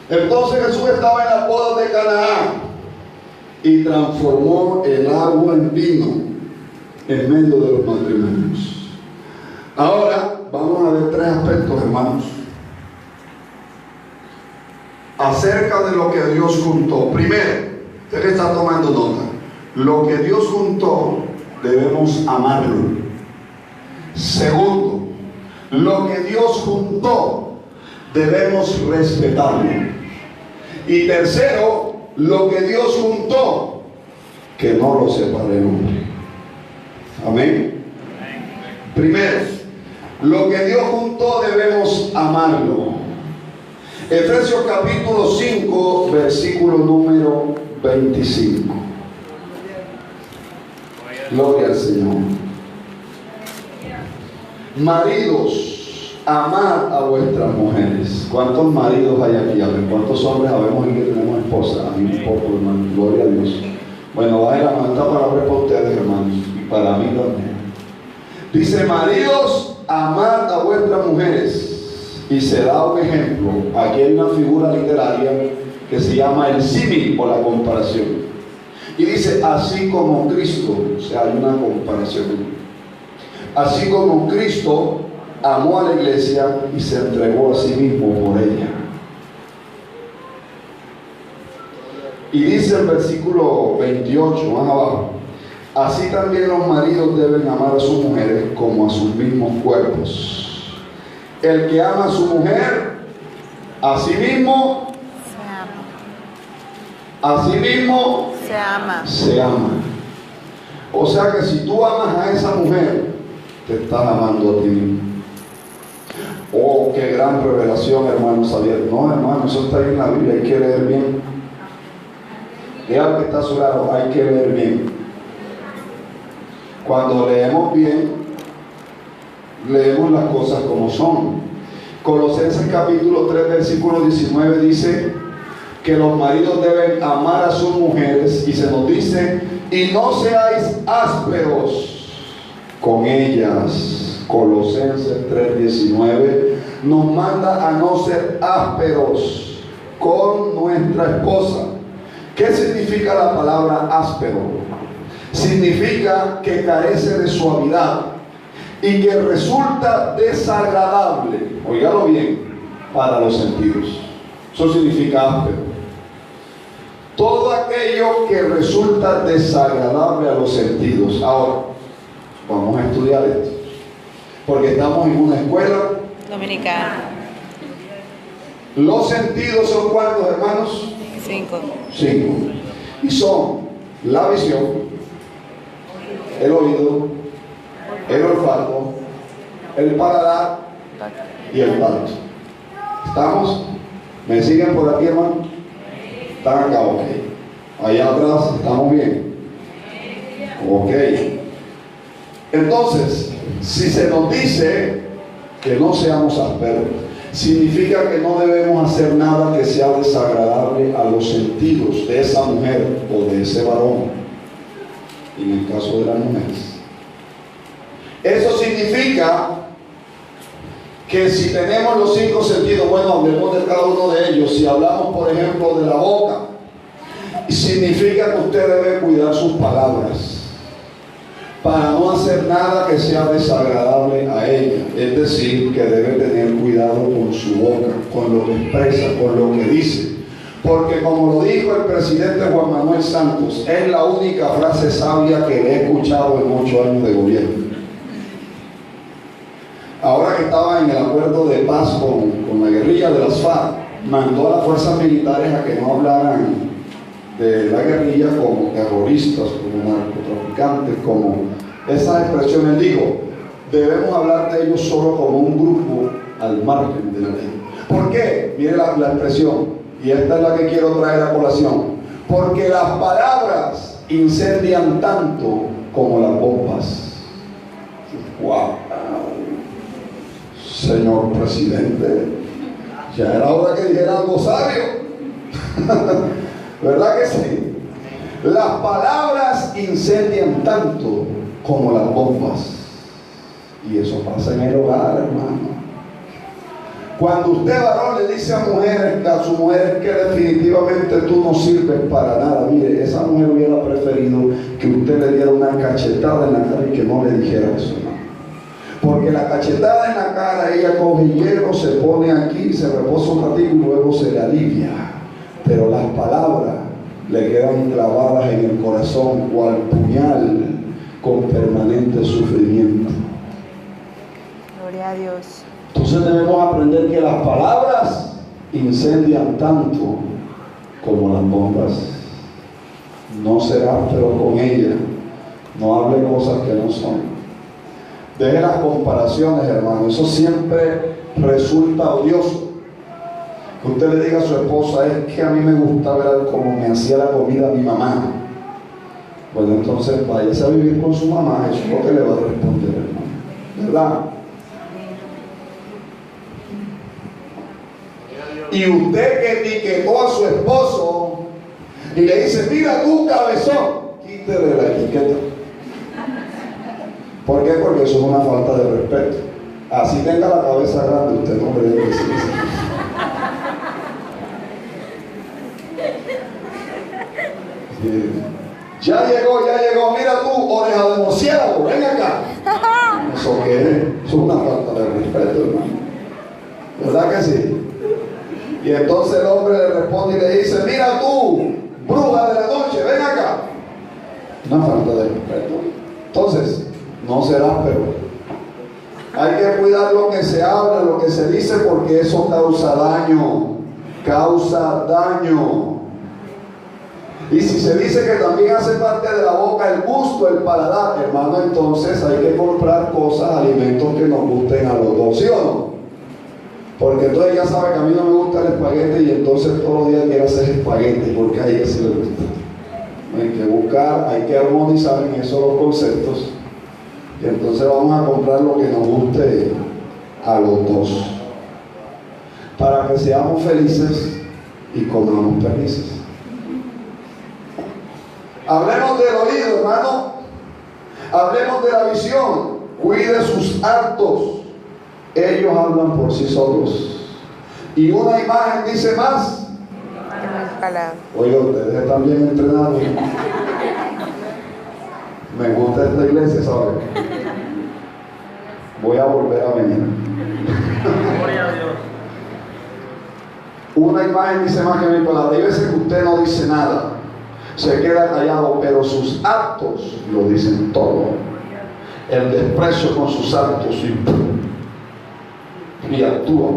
Entonces Jesús estaba en las bodas de Canaán y transformó el agua en vino en medio de los matrimonios. Ahora vamos a ver tres aspectos, hermanos, acerca de lo que Dios juntó. Primero, usted que está tomando nota, lo que Dios juntó debemos amarlo. Segundo, lo que Dios juntó debemos respetarlo. Y tercero, lo que Dios juntó, que no lo separe el hombre. Amén. Primero, lo que Dios juntó debemos amarlo. Efesios capítulo 5, versículo número 25. Gloria al Señor. Maridos, amad a vuestras mujeres. ¿Cuántos maridos hay aquí? A ver, ¿cuántos hombres sabemos que tenemos esposa? A mí un poco, hermano. Gloria a Dios. Bueno, vaya la manta para ver para ustedes, hermanos, y para mí también. Dice: maridos, amad a vuestras mujeres. Y se da un ejemplo. Aquí hay una figura literaria que se llama el símil o la comparación. Y dice: así como Cristo, o sea, hay una comparación. Así como Cristo amó a la iglesia y se entregó a sí mismo por ella. Y dice el versículo 28, más abajo: así también los maridos deben amar a sus mujeres como a sus mismos cuerpos. El que ama a su mujer, a sí mismo, se ama. se ama. O sea que si tú amas a esa mujer, te estás amando a ti mismo. Oh, qué gran revelación, hermano Xavier. No, hermano, eso está ahí en la Biblia, hay que leer bien. Diga que está a su lado, hay que leer bien. Cuando leemos bien, leemos las cosas como son. Colosenses capítulo 3, versículo 19 dice que los maridos deben amar a sus mujeres, y se nos dice, y no seáis ásperos con ellas. Colosenses 3:19 nos manda a no ser ásperos con nuestra esposa. ¿Qué significa la palabra áspero? Significa que carece de suavidad y que resulta desagradable, óigalo bien, para los sentidos. Eso significa áspero. Todo aquello que resulta desagradable a los sentidos. Ahora, vamos a estudiar esto, porque estamos en una escuela Dominicana. Los sentidos son ¿cuántos, hermanos? 5. 5. Y son la visión, el oído, el olfato, el paladar y el tacto. ¿Estamos? ¿Me siguen por aquí, hermano? ¿Están acá? Ok. Allá atrás, ¿estamos bien? Ok. Entonces, si se nos dice que no seamos ásperos, significa que no debemos hacer nada que sea desagradable a los sentidos de esa mujer o de ese varón, en el caso de las mujeres. Eso significa que si tenemos los 5 sentidos, bueno, hablemos de cada uno de ellos. Si hablamos, por ejemplo, de la boca, significa que usted debe cuidar sus palabras para no hacer nada que sea desagradable a ella. Es decir, que debe tener cuidado con su boca, con lo que expresa, con lo que dice. Porque como lo dijo el presidente Juan Manuel Santos, es la única frase sabia que le he escuchado en 8 años de gobierno. Ahora que estaba en el acuerdo de paz con la guerrilla de las FARC, mandó a las fuerzas militares a que no hablaran de la guerrilla como terroristas, como narcotraficantes, como esas expresiones. Digo, debemos hablar de ellos solo como un grupo al margen de la ley. ¿Por qué? Mire la expresión, y esta es la que quiero traer a colación. Porque las palabras incendian tanto como las bombas. ¡Wow! Señor presidente, ya era hora que dijera algo sabio. ¿Verdad que sí? Las palabras incendian tanto como las bombas. Y eso pasa en el hogar, hermano. Cuando usted, varón, le dice a su mujer que definitivamente tú no sirves para nada, mire, esa mujer hubiera preferido que usted le diera una cachetada en la cara y que no le dijera eso, hermano. Porque la cachetada en la cara, ella coge hielo, se pone aquí, se reposa un ratito y luego se le alivia. Pero las palabras le quedan clavadas en el corazón cual puñal con permanente sufrimiento. Gloria a Dios. Entonces debemos aprender que las palabras incendian tanto como las bombas. No será áspero con ella, no hable cosas que no son. Deje las comparaciones, hermano, eso siempre resulta odioso. Que usted le diga a su esposa, es que a mí me gusta ver cómo me hacía la comida mi mamá. Bueno, entonces váyase a vivir con su mamá, eso es lo que le va a responder, hermano. ¿Verdad? Y usted que etiquetó a su esposo y le dice, mira tú, cabezón, quítele la etiqueta. ¿Por qué? Porque eso es una falta de respeto. Así tenga la cabeza grande, usted no le debe decir eso. Sí. Ya llegó, mira tú, oreja de murciélago, ven acá. ¿Eso qué es? Eso es una falta de respeto, hermano. ¿Verdad que sí? Y entonces el hombre le responde y le dice, mira tú, bruja de la noche, ven acá. Una falta de respeto. Entonces, no será, pero hay que cuidar lo que se habla, lo que se dice, porque eso causa daño. Causa daño. Y si se dice que también hace parte de la boca el gusto, el paladar, hermano, entonces hay que comprar cosas, alimentos que nos gusten a los dos, ¿sí o no? Porque entonces ya sabe que a mí no me gusta el espagueti y entonces todos los días quiere hacer espagueti porque a ella sí le gusta. Hay que buscar, hay que armonizar en eso los conceptos y entonces vamos a comprar lo que nos guste a los dos para que seamos felices y comamos perdices. Hablemos del oído, hermano. Hablemos de la visión. Cuide sus actos. Ellos hablan por sí solos. Y una imagen dice más. Oiga, ustedes están bien entrenados. Me gusta esta iglesia, ¿saben? Voy a volver a venir. Gloria a Dios. Una imagen dice más que 1000 palabras. Hay veces que usted no dice nada, se queda callado, pero sus actos lo dicen todo. El desprecio con sus actos y actúa.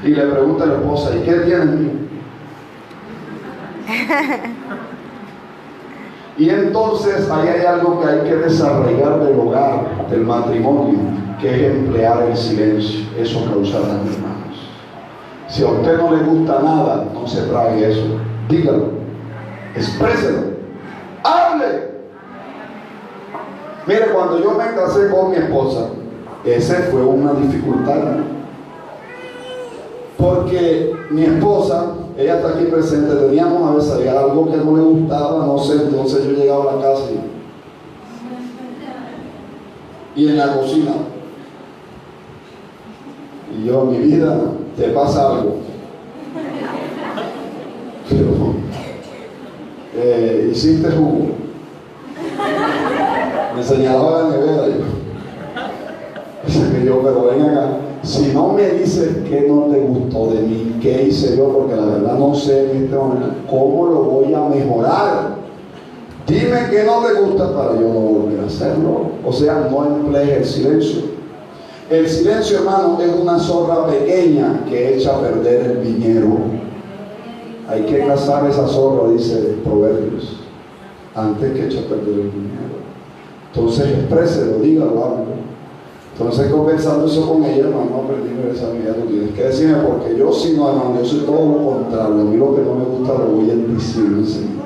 Y le pregunta a la esposa, ¿y qué tienes? Y entonces ahí hay algo que hay que desarrollar del hogar, del matrimonio, que es emplear el silencio. Eso causa daño, hermanos. Si a usted no le gusta nada, no se trague eso. Dígalo, expréselo, hable. Mire, cuando yo me casé con mi esposa, esa fue una dificultad. Porque mi esposa, ella está aquí presente, teníamos a veces algo que no le gustaba, no sé, entonces yo llegaba a la casa y en la cocina. Y yo, mi vida, te pasa algo. Pero, hiciste jugo. Me señalaba la nevera. Dice que yo, pero ven acá. Si no me dices que no te gustó de mí, ¿qué hice yo? Porque la verdad no sé en este momento cómo lo voy a mejorar. Dime que no te gusta para yo no volver a hacerlo. O sea, no emplees el silencio. El silencio, hermano, es una zorra pequeña que echa a perder el viñedo. Hay que cazar esa zorra, dice Proverbios, antes que eche a perder el viñedo. Entonces expréselo, dígalo, háblalo. Entonces, conversando eso con ella, hermano, aprendí esa vida. Tú tienes que decirme, porque yo sí, no, hermano, yo soy todo lo contrario. A mí lo que no me gusta lo voy a decir enseguida.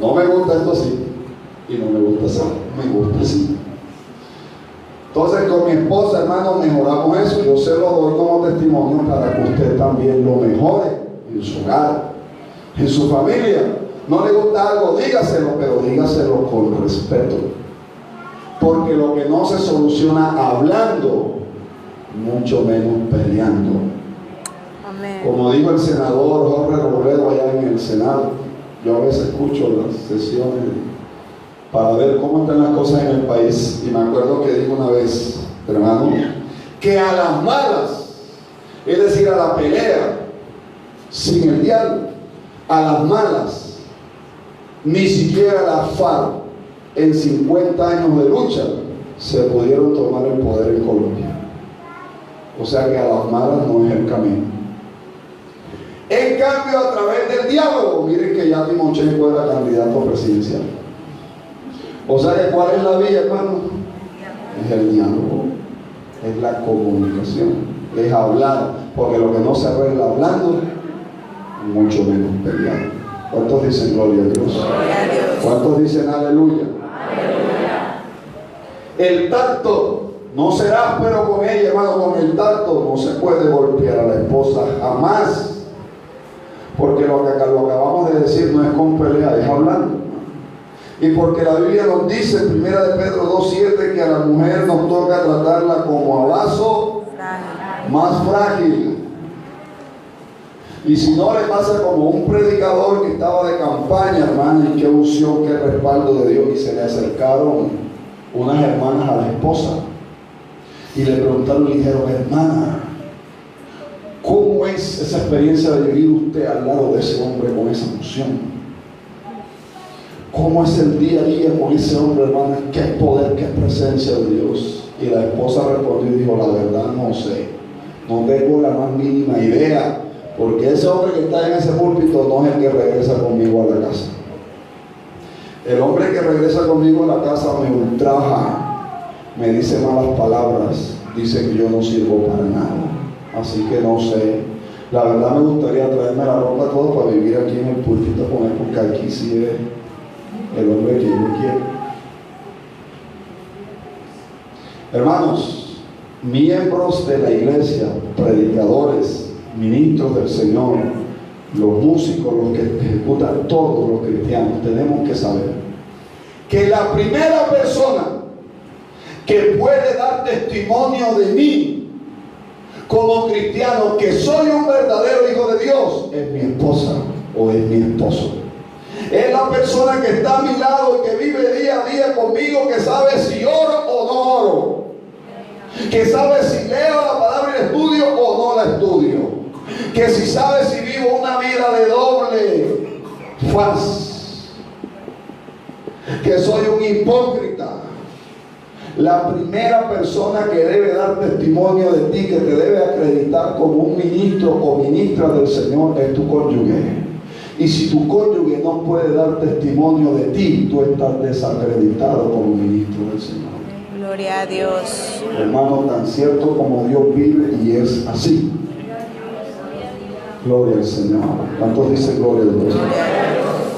No me gusta esto así, y no me gusta así, me gusta así. Entonces, con mi esposa, hermano, mejoramos eso. Yo se lo doy como testimonio para que usted también lo mejore en su hogar, en su familia. No le gusta algo, dígaselo, pero dígaselo con respeto. Porque lo que no se soluciona hablando, mucho menos peleando. Amén. Como dijo el senador Jorge Robledo allá en el Senado, yo a veces escucho las sesiones para ver cómo están las cosas en el país. Y me acuerdo que dijo una vez, hermano, que a las malas, es decir, a la pelea, sin el diálogo, a las malas, ni siquiera la FARC, en 50 años de lucha, se pudieron tomar el poder en Colombia. O sea que a las malas no es el camino. En cambio, a través del diálogo, miren que ya Timochenko era candidato presidencial. O sea que ¿cuál es la vía, hermano? Es el diálogo, es la comunicación, es hablar, porque lo que no se arregla hablando, mucho menos peleando. ¿Cuántos dicen gloria a Dios? ¿Cuántos dicen aleluya? El tacto, no será áspero con ella, hermano. Con el tacto no se puede golpear a la esposa jamás, porque lo que acabamos de decir no es con pelea, es hablando. Y porque la Biblia nos dice en 1 de Pedro 2:7 que a la mujer nos toca tratarla como a vaso más frágil. Y si no, le pasa como un predicador que estaba de campaña, hermano, y qué unción, qué respaldo de Dios, y se le acercaron unas hermanas a la esposa y le preguntaron, le dijeron, hermana, ¿cómo es esa experiencia de vivir usted al lado de ese hombre con esa unción? ¿Cómo es el día a día con ese hombre, hermana? ¿Qué poder, qué presencia de Dios? Y la esposa respondió y dijo, la verdad no sé, no tengo la más mínima idea, porque ese hombre que está en ese púlpito no es el que regresa conmigo a la casa. El hombre que regresa conmigo a la casa me ultraja, me dice malas palabras, dice que yo no sirvo para nada. Así que no sé. La verdad me gustaría traerme la ropa todo para vivir aquí en el púlpito con él, porque aquí sí es el hombre que yo quiero. Hermanos, miembros de la iglesia, predicadores, ministros del Señor, los músicos, los que ejecutan, todos los cristianos, tenemos que saber que la primera persona que puede dar testimonio de mí como cristiano, que soy un verdadero hijo de Dios, es mi esposa o es mi esposo. Es la persona que está a mi lado y que vive día a día conmigo, que sabe si oro o no oro, que sabe si leo la palabra y la estudio o no la estudio, que si sabe si vivo una vida de doble faz, que soy un hipócrita. La primera persona que debe dar testimonio de ti, que te debe acreditar como un ministro o ministra del Señor, es tu cónyuge. Y si tu cónyuge no puede dar testimonio de ti, tú estás desacreditado como ministro del Señor. Gloria a Dios. Hermano, tan cierto como Dios vive, y es así. Gloria al Señor. ¿Cuántos dicen gloria a Dios?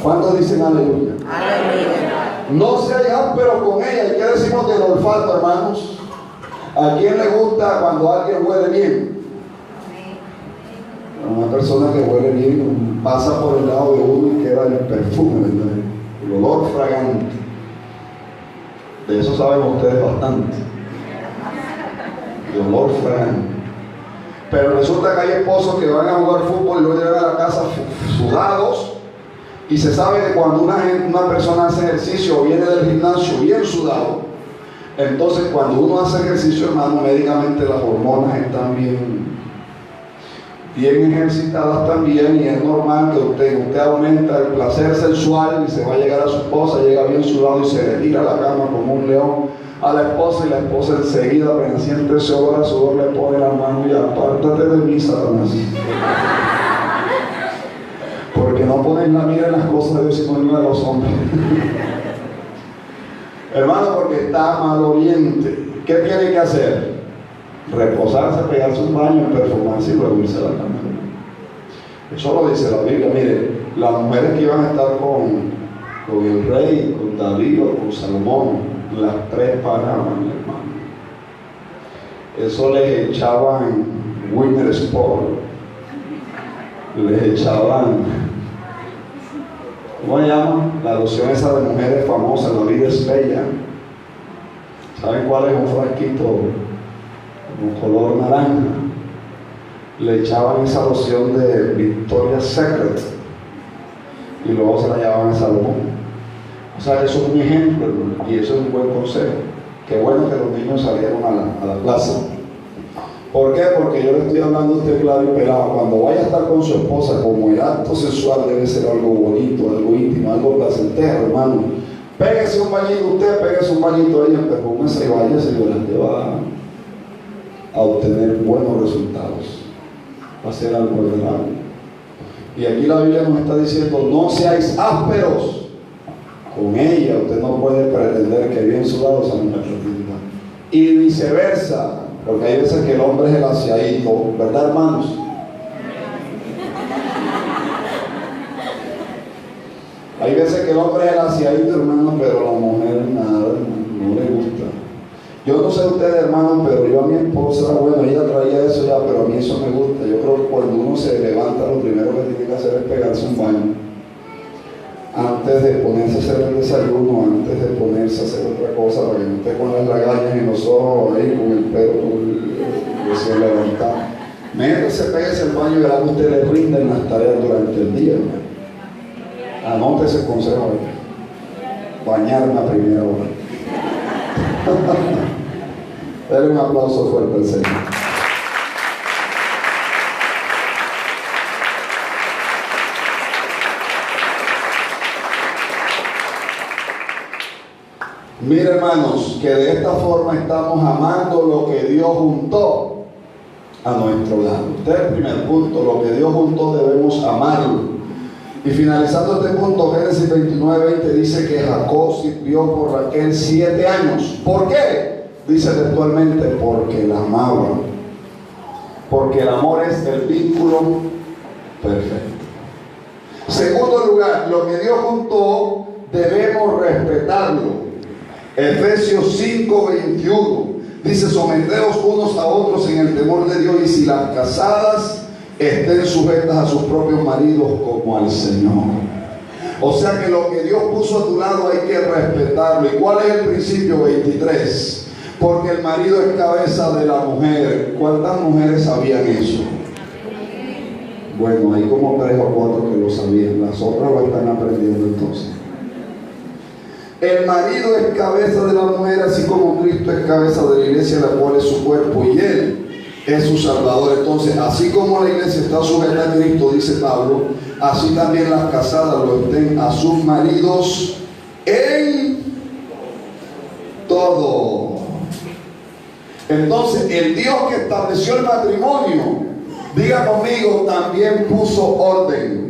¿Cuántos dicen aleluya? Aleluya. No seáis ásperos con ella. ¿Y qué decimos del olfato, hermanos? ¿A quién le gusta cuando alguien huele bien? A una persona que huele bien pasa por el lado de uno y queda el perfume, ¿verdad? El olor fragante. De eso saben ustedes bastante. De olor fragante. Pero resulta que hay esposos que van a jugar fútbol y luego llegan a la casa sudados, y se sabe que cuando una persona hace ejercicio o viene del gimnasio bien sudado, entonces cuando uno hace ejercicio, hermano, médicamente las hormonas están bien ejercitadas también, y es normal que usted aumenta el placer sexual y se va a llegar a su esposa, llega bien sudado y se le tira a la cama como un león a la esposa, y la esposa enseguida, apenas siente ese olor a sudor, le pone la mano y apártate de mí, Satanás. Porque no ponen la mira en las cosas de Dios, sino en la de los hombres. Hermano, porque está maloliente. ¿Qué tiene que hacer? Reposarse, pegarse un baño, perfumarse y luego irse a la cama. Eso lo dice la Biblia. Mire, las mujeres que iban a estar con el rey, con David o con Salomón, las tres paraban, hermano. Eso les echaban Winter Sport, les echaban, ¿cómo se llama? La loción esa de mujeres famosas, la vida es bella. ¿Saben cuál es? Un frasquito con color naranja. Le echaban esa loción de Victoria's Secret y luego se la llevaban a Salomón. O sea, eso es un ejemplo, hermano, y eso es un buen consejo. Qué bueno que los niños salieron a la clase. ¿Por qué? Porque yo le estoy hablando a usted claro y pelado. Cuando vaya a estar con su esposa, como el acto sexual debe ser algo bonito, algo íntimo, algo placentero, hermano. Pégase un bañito usted, pégase un bañito ella, perfúmese y váyase, y la lleva a obtener buenos resultados. Va a ser algo agradable. Y aquí la Biblia nos está diciendo: no seáis ásperos con ella. Usted no puede pretender que bien sudado esa mujer retira. Y viceversa, porque hay veces que el hombre es el aseadito, ¿verdad, hermanos? Hay veces que el hombre es el aseadito, hermano, pero la mujer nada, no le gusta. Yo no sé ustedes, hermanos, pero yo a mi esposa, bueno, ella traía eso ya, pero a mí eso me gusta. Yo creo que cuando uno se levanta, lo primero que tiene que hacer es pegarse un baño. Antes de ponerse a hacer el desayuno, antes de ponerse a hacer otra cosa, para que no esté con las lagañas en los ojos, ahí con el pelo recién levantado. Métese, pégase el baño y verá que usted le rinden las tareas durante el día. Anote ese consejo ahí. Bañarme a primera hora. Dale un aplauso fuerte al Señor. Mira, hermanos, que de esta forma estamos amando lo que Dios juntó a nuestro lado. Este es el primer punto: lo que Dios juntó debemos amarlo. Y finalizando este punto, Génesis 29:20 dice que Jacob sirvió por Raquel 7 años. ¿Por qué? Dice textualmente: porque la amaba. Porque el amor es el vínculo perfecto. Segundo lugar, lo que Dios juntó debemos respetarlo. Efesios 5:21 dice: someteos unos a otros en el temor de Dios, y si las casadas estén sujetas a sus propios maridos como al Señor. O sea que lo que Dios puso a tu lado hay que respetarlo. ¿Y cuál es el principio 23? Porque el marido es cabeza de la mujer. ¿Cuántas mujeres sabían eso? Bueno, hay como 3 o 4 que lo sabían. Las otras lo están aprendiendo entonces. El marido es cabeza de la mujer, así como Cristo es cabeza de la iglesia, la cual es su cuerpo, y Él es su Salvador. Entonces, así como la iglesia está sujeta a Cristo, dice Pablo, así también las casadas lo estén a sus maridos en todo. Entonces, el Dios que estableció el matrimonio, diga conmigo, también puso orden.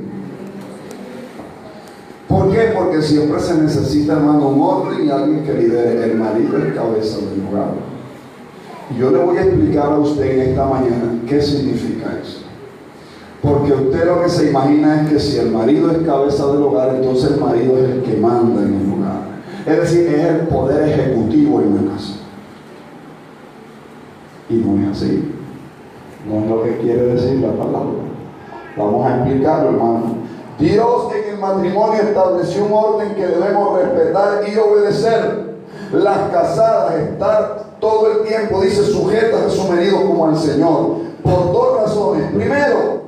¿Por qué? Porque siempre se necesita, hermano, un orden y alguien que lidere. El marido es cabeza del hogar. Y yo le voy a explicar a usted en esta mañana qué significa eso. Porque usted lo que se imagina es que si el marido es cabeza del hogar, entonces el marido es el que manda en el hogar. Es decir, es el poder ejecutivo en la casa. Y no es así. No es lo que quiere decir la palabra. Vamos a explicarlo, hermano. Dios en el matrimonio estableció un orden que debemos respetar y obedecer. Las casadas estar todo el tiempo, dice, sujetas a su marido como al Señor, por 2 razones. Primero,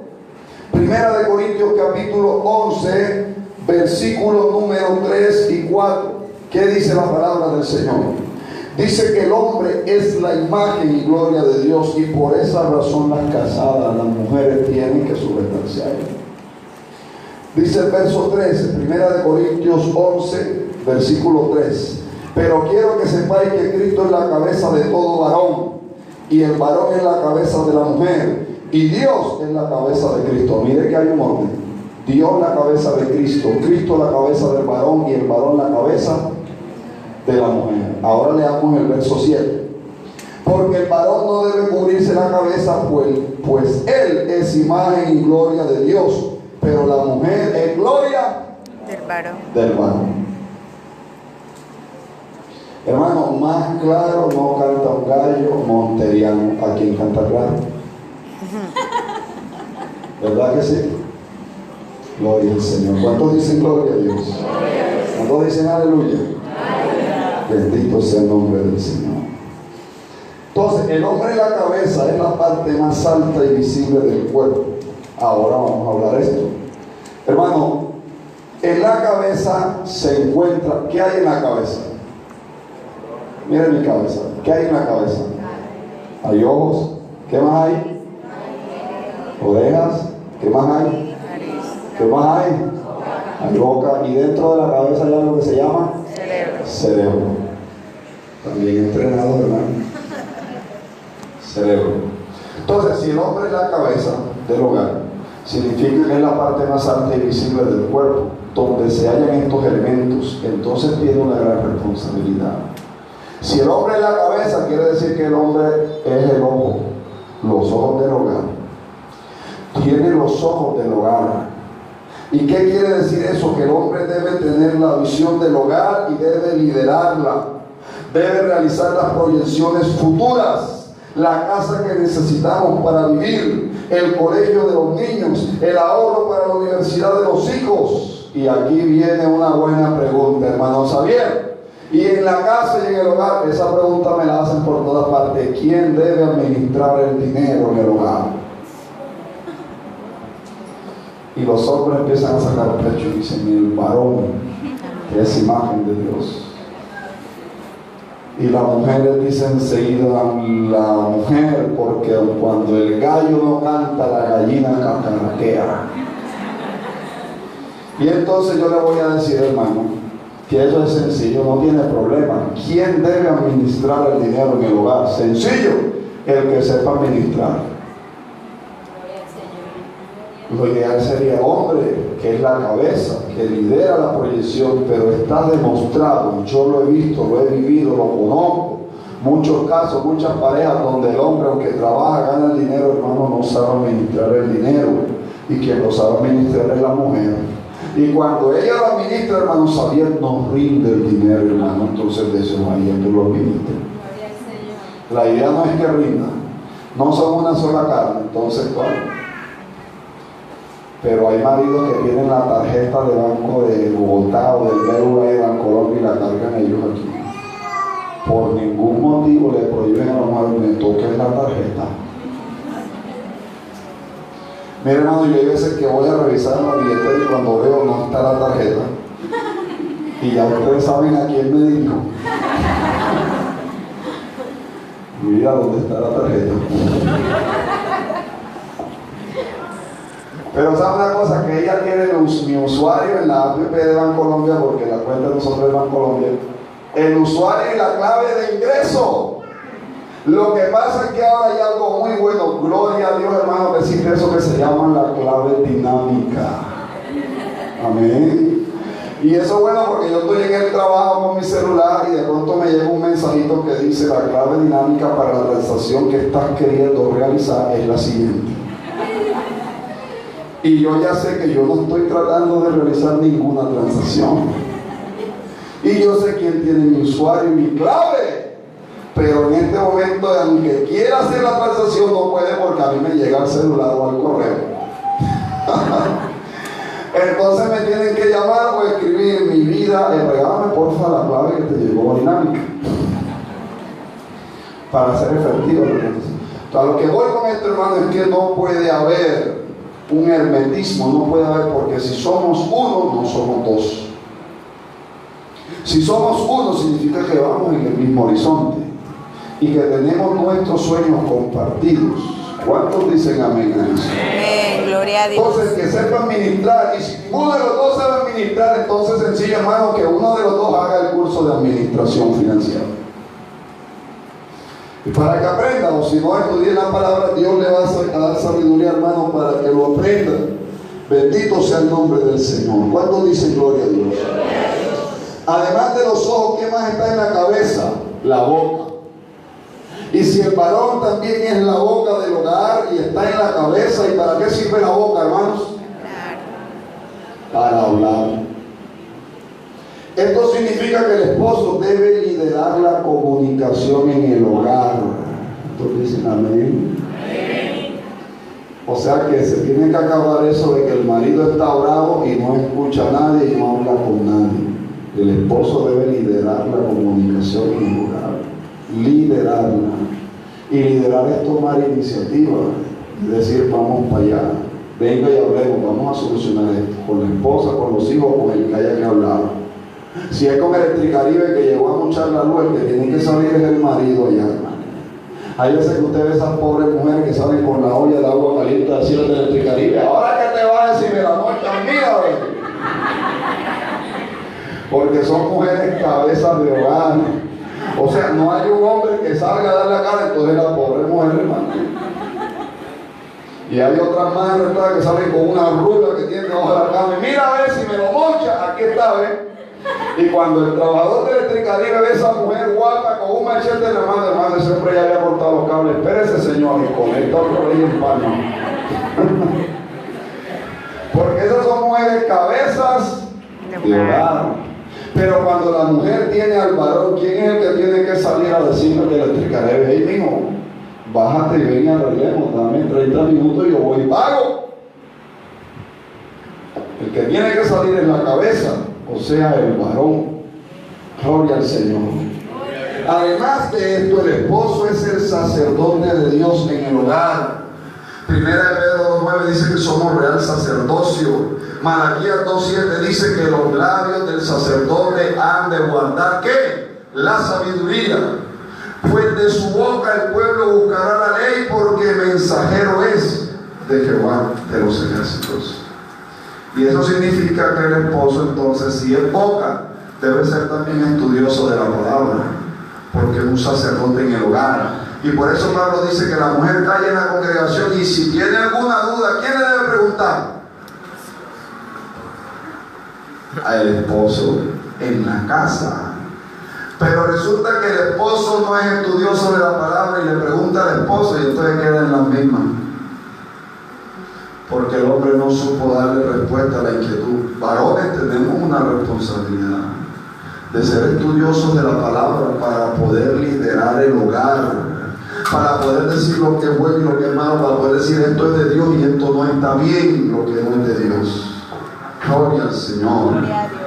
Primera de Corintios capítulo 11, versículos número 3 y 4. ¿Qué dice la palabra del Señor? Dice que el hombre es la imagen y gloria de Dios, y por esa razón las casadas, las mujeres, tienen que sujetarse a él. Dice el verso 13, Primera de Corintios 11, versículo 3. Pero quiero que sepáis que Cristo es la cabeza de todo varón, y el varón es la cabeza de la mujer, y Dios es la cabeza de Cristo. Mire que hay un orden. Dios la cabeza de Cristo, Cristo la cabeza del varón, y el varón la cabeza de la mujer. Ahora leamos el verso 7. Porque el varón no debe cubrirse la cabeza, pues él es imagen y gloria de Dios, pero la mujer es gloria del varón. Hermano, más claro no canta un gallo monteriano. ¿A quién canta claro? ¿Verdad que sí? Gloria al Señor. ¿Cuántos dicen gloria a Dios? ¿Cuántos dicen aleluya? Bendito sea el nombre del Señor. Entonces, el hombre en la cabeza es la parte más alta y visible del cuerpo. Ahora vamos a hablar de esto. Hermano, en la cabeza se encuentra, ¿qué hay en la cabeza? Miren mi cabeza, ¿qué hay en la cabeza? Hay ojos, ¿qué más hay? Orejas, ¿qué más hay? ¿Qué más hay? Hay boca, y dentro de la cabeza hay algo que se llama cerebro. También entrenado, hermano. Cerebro. Entonces, si el hombre es la cabeza del hogar, significa que es la parte más alta y visible del cuerpo, donde se hallan estos elementos. Entonces tiene una gran responsabilidad. Si el hombre es la cabeza, quiere decir que el hombre es el ojo, los ojos del hogar. Tiene los ojos del hogar. ¿Y qué quiere decir eso? Que el hombre debe tener la visión del hogar y debe liderarla. Debe realizar las proyecciones futuras, la casa que necesitamos para vivir, el colegio de los niños, el ahorro para la universidad de los hijos. Y aquí viene una buena pregunta, hermano Xavier. Y en la casa y en el hogar, esa pregunta me la hacen por todas partes. ¿Quién debe administrar el dinero en el hogar? Y los hombres empiezan a sacar pecho y dicen, el varón, que es imagen de Dios. Y las mujeres dicen enseguida, la mujer, porque cuando el gallo no canta, la gallina cacaraquea. Y entonces yo le voy a decir, hermano, que eso es sencillo, no tiene problema. ¿Quién debe administrar el dinero en el hogar? Sencillo, el que sepa administrar. Lo ideal sería el hombre, que es la cabeza, que lidera la proyección, pero está demostrado, yo lo he visto, lo he vivido, lo conozco. Muchos casos, muchas parejas donde el hombre, aunque trabaja, gana el dinero, hermano, no sabe administrar el dinero. Y quien lo sabe administrar es la mujer. Y cuando ella lo administra, hermano Xavier, nos rinde el dinero, hermano. Entonces de eso María, tú lo administras. La idea no es que rinda. No son una sola carne. Entonces, ¿cuál? Pero hay maridos que tienen la tarjeta de banco de Bogotá o del BBVA de Bancolombia y la cargan ellos aquí. Por ningún motivo le prohíben a los maridos me toquen la tarjeta. Mira, hermano, yo hay veces que voy a revisar la billetera y cuando veo no está la tarjeta. Y ya ustedes saben a quién me dirijo. Mira dónde está la tarjeta. Pero sabe una cosa, que ella tiene mi usuario en la app de Bancolombia, porque la cuenta de nosotros es Bancolombia, el usuario y la clave de ingreso. Lo que pasa es que ahora hay algo muy bueno, gloria a Dios, hermano, que existe eso que se llama la clave dinámica. Amén. Y eso es bueno porque yo estoy en el trabajo con mi celular y de pronto me llega un mensajito que dice la clave dinámica para la transacción que estás queriendo realizar es la siguiente. Y yo ya sé que yo no estoy tratando de realizar ninguna transacción. Y yo sé quién tiene mi usuario y mi clave. Pero en este momento, aunque quiera hacer la transacción, no puede porque a mí me llega al celular o al correo. Entonces me tienen que llamar o escribir en mi vida, regálame porfa la clave que te llegó dinámica. Para hacer efectivo. A lo que voy con esto, hermano, es que no puede haber un hermetismo, no puede haber, porque si somos uno, no somos dos. Si somos uno, significa que vamos en el mismo horizonte y que tenemos nuestros sueños compartidos. ¿Cuántos dicen amén a eso? Amén, gloria a Dios. Entonces, que sepa administrar, y si ninguno de los dos sabe administrar, entonces sencillo, hermano, que uno de los dos haga el curso de administración financiera. Y para que aprenda, o si no estudie la palabra, Dios le va a dar sabiduría, hermano, para que lo aprenda. Bendito sea el nombre del Señor. ¿Cuántos dicen gloria a Dios? Además de los ojos, ¿qué más está en la cabeza? La boca. Y si el varón también es la boca del hogar y está en la cabeza, ¿y para qué sirve la boca, hermanos? Para hablar. Esto significa que el esposo debe liderar la comunicación en el hogar. ¿Entonces dicen amén? O sea que se tiene que acabar eso de que el marido está bravo y no escucha a nadie y no habla con nadie. El esposo debe liderar la comunicación en el hogar. Liderarla. Y liderar es tomar iniciativa. Y decir, vamos para allá. Venga y hablemos, vamos a solucionar esto. Con la esposa, con los hijos, con el que haya que hablar. Si es con Electricaribe que llegó a muchar la luz, el que tiene que salir es el marido allá, hermano. Hay veces que usted ve esas pobres mujeres que salen con la olla de agua caliente a decirle de Electricaribe, ahora que te vas si me la muerta mía, porque son mujeres cabezas de hogar. O sea, no hay un hombre que salga a dar la cara, entonces la pobre mujer, hermano. Y hay otras madres que salen con una rula que tiene debajo de la cama y mira a ver si me lo mocha, aquí está, ¿ves? Y cuando el trabajador de Electricaribe ve a esa mujer guapa con un machete en la mano, hermano, siempre ya había cortado los cables. Espérese, señor, y conecta otro rey en palma. Porque esas son mujeres cabezas de hogar. Pero cuando la mujer tiene al varón, ¿quién es el que tiene que salir a decirle de Electricaribe? Hey, mijo, bájate y ven y arreglemos, dame 30 minutos y yo voy y pago. El que tiene que salir es la cabeza, o sea, el varón. Gloria al Señor. Además de esto, el esposo es el sacerdote de Dios en el hogar. Primera de Pedro 2:9 dice que somos real sacerdocio. Malaquías 2:7 dice que los labios del sacerdote han de guardar ¿qué? La sabiduría. Pues de su boca el pueblo buscará la ley, porque mensajero es de Jehová de los ejércitos. Y eso significa que el esposo, entonces, si es boca, debe ser también estudioso de la palabra, porque es un sacerdote en el hogar. Y por eso Pablo dice que la mujer calle en la congregación y si tiene alguna duda, ¿quién le debe preguntar? Al esposo en la casa. Pero resulta que el esposo no es estudioso de la palabra y le pregunta al esposo y entonces queda en la misma. Porque el hombre no supo darle respuesta a la inquietud. Varones tenemos una responsabilidad de ser estudiosos de la palabra para poder liderar el hogar. para poder decir lo que es bueno y lo que es malo, para poder decir esto es de Dios y esto no está bien, lo que no es de Dios. Gloria al Señor. Gloria a Dios.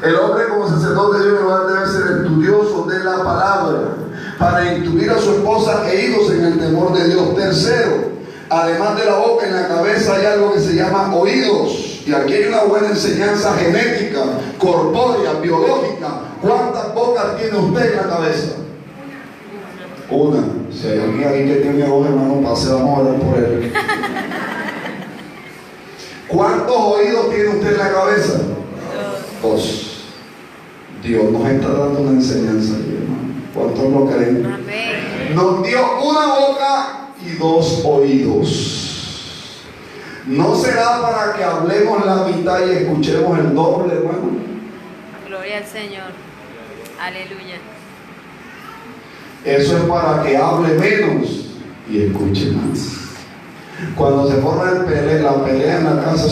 El hombre como sacerdote de Dios debe ser estudioso de la palabra para instruir a su esposa e hijos en el temor de Dios. Tercero, además de la boca, en la cabeza hay algo que se llama oídos. Y aquí hay una buena enseñanza genética, corpórea, biológica. ¿Cuántas bocas tiene usted en la cabeza? Una. Si hay alguien aquí que tiene dos, hermano, pase, vamos a orar por él. ¿Cuántos oídos tiene usted en la cabeza? Dos. Dios nos está dando una enseñanza, hermano. ¿Cuántos lo creen? Amén. Nos dio una boca y dos oídos. ¿No será para que hablemos la mitad y escuchemos el doble, hermano? Gloria al Señor. Aleluya. Eso es para que hable menos y escuche más. Cuando se forma la pelea en la casa,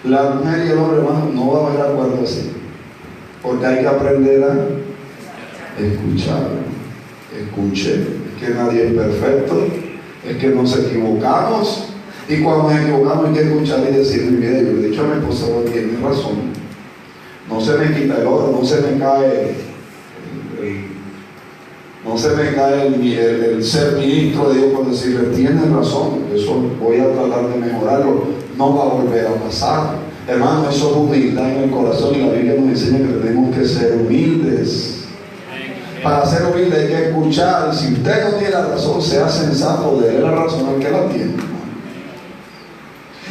la mujer y el hombre, hermano, no va a haber acuerdo así. Porque hay que aprender a escuchar. Escuche. Es que nadie es perfecto. Es que nos equivocamos. Y cuando nos equivocamos hay que escuchar y decir, mire, yo le he dicho a mi esposa, tiene razón. No se me quita el oro, no se me cae el ser ministro de Dios por decirle, tiene razón, eso voy a tratar de mejorarlo, no va a volver a pasar. Hermano, eso es humildad en el corazón y la Biblia nos enseña que tenemos que ser humildes. Para ser humilde hay que escuchar, y si usted no tiene la razón, sea sensato, déle la razón al que la tiene.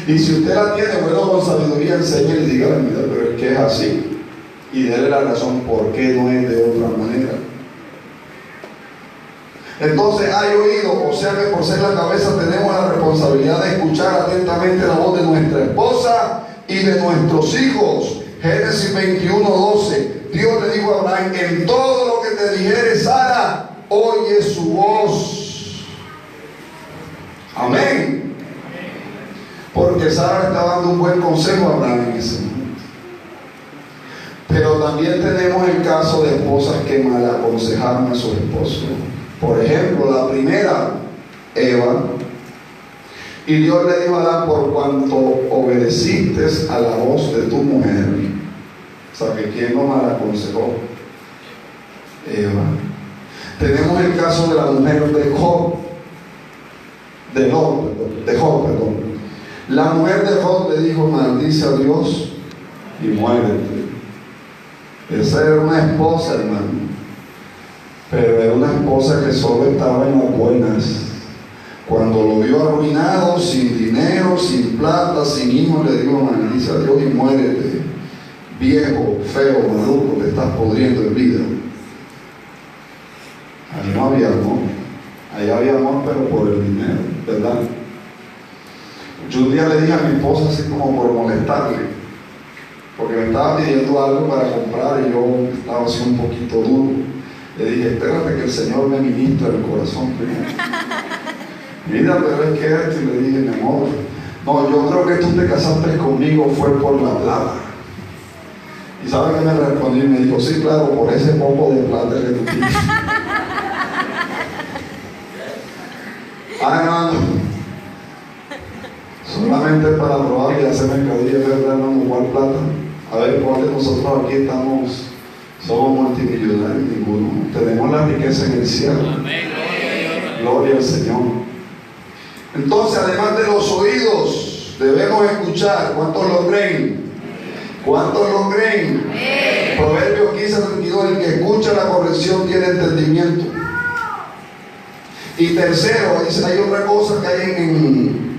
Y si usted la tiene, bueno, con sabiduría enseñe y diga, mira, pero es que es así. Y déle la razón por qué no es de otra manera. Entonces hay oído, o sea que por ser la cabeza tenemos la responsabilidad de escuchar atentamente la voz de nuestra esposa y de nuestros hijos. Génesis 21:12. Dios le dijo a Abraham, en todo lo que te dijere Sara, oye su voz. Amén. Porque Sara está dando un buen consejo a Abraham en ese momento. Pero también tenemos el caso de esposas que mal aconsejaron a su esposo. Por ejemplo, la primera, Eva. Y Dios le dijo a Adán, por cuanto obedeciste a la voz de tu mujer. O sea, que ¿quién lo mal aconsejó? Eva. Tenemos el caso de la mujer de Job. De Job. La mujer de Job le dijo, maldice a Dios y muérete. Esa era una esposa, hermano. Pero era una esposa que solo estaba en las buenas. Cuando lo vio arruinado, sin dinero, sin plata, sin hijos, le dijo, maldice a Dios y muérete. Viejo, feo, maluco, te estás podriendo en vida. Ahí no había amor. Ahí había amor, pero por el dinero, ¿verdad? Yo un día le dije a mi esposa, así como por molestarle, porque me estaba pidiendo algo para comprar y yo estaba así un poquito duro. Le dije, espérate que el Señor me ministra el corazón primero. Mira, pero es que esto, y le dije, mi amor, no, yo creo que tú te casaste conmigo fue por la plata. ¿Y sabe qué me respondió? Y me dijo, sí, claro, por ese poco de plata que tú tienes. Hermano, solamente para probar y hacer mercadería, ¿verdad, hermano? ¿Cuál plata? A ver, ¿cuál de nosotros aquí somos multimillonarios? Ninguno. Tenemos la riqueza en el cielo. Amén. Gloria al Señor. Entonces, además de los oídos, debemos escuchar. ¿Cuántos lo creen? ¿Cuántos lo creen? Proverbios 15:32, el que escucha la corrección tiene entendimiento. Y tercero, hay otra cosa que hay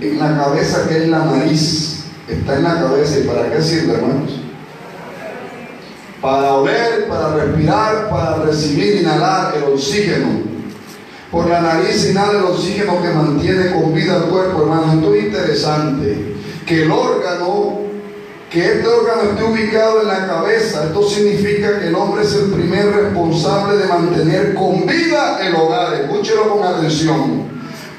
en la cabeza, que es la nariz. Está en la cabeza. ¿Y para qué sirve, hermanos? Para oler, para respirar, para recibir, inhalar el oxígeno. Por la nariz inhala el oxígeno que mantiene con vida al cuerpo, hermano. Esto es interesante. Que este órgano esté ubicado en la cabeza. Esto significa que el hombre es el primer responsable de mantener con vida el hogar. Escúchelo con atención.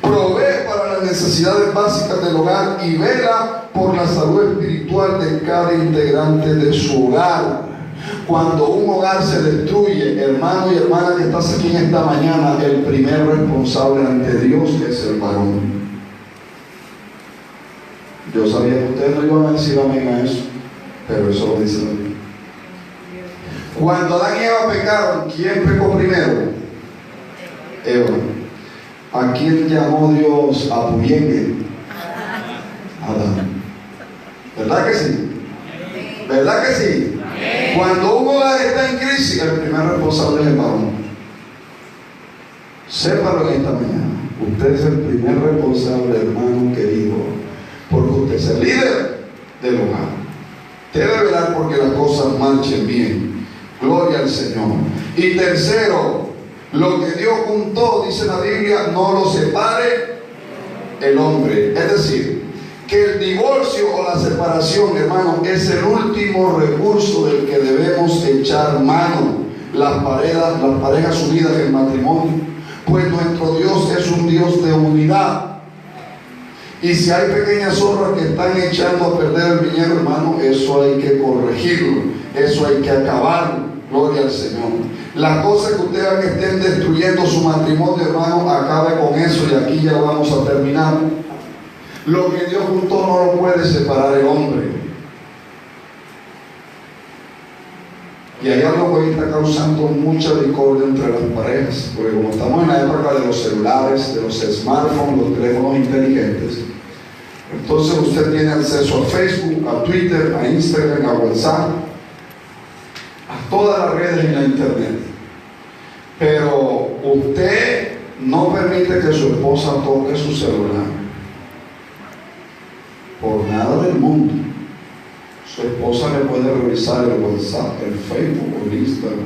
Provee para las necesidades básicas del hogar y vela por la salud espiritual de cada integrante de su hogar. Cuando un hogar se destruye, hermano y hermana que estás aquí en esta mañana, el primer responsable ante Dios es el varón. Yo sabía que ustedes no iban a decir amén a eso, pero eso lo dice la Biblia. Cuando Adán y Eva pecaron, ¿quién pecó primero? Eva. ¿A quién llamó Dios a Puyengue? Adán. ¿Verdad que sí? ¿Verdad que sí? Cuando un hogar está en crisis, el primer responsable es el varón. Sépalo en esta mañana. Usted es el primer responsable, hermano querido, porque usted es el líder del hogar. Debe velar porque las cosas marchen bien. Gloria al Señor. Y tercero, lo que Dios juntó, dice la Biblia, no lo separe el hombre. Es decir, que el divorcio o la separación, hermano, es el último recurso del que debemos echar mano las parejas unidas en matrimonio, pues nuestro Dios es un Dios de unidad. Y si hay pequeñas zorras que están echando a perder el viñedo, hermano, eso hay que corregirlo, eso hay que acabarlo. Gloria al Señor. Las cosas que ustedes vean que estén destruyendo su matrimonio, hermano, acabe con eso, y aquí ya vamos a terminar. Lo que Dios juntó no lo puede separar el hombre. Y hay algo que hoy está causando mucha discordia entre las parejas, porque como estamos en la época de los celulares, de los smartphones, los teléfonos inteligentes, entonces usted tiene acceso a Facebook, a Twitter, a Instagram, a WhatsApp, a todas las redes en la internet. Pero usted no permite que su esposa toque su celular. Por nada del mundo. Su esposa le puede revisar el WhatsApp, el Facebook o el Instagram.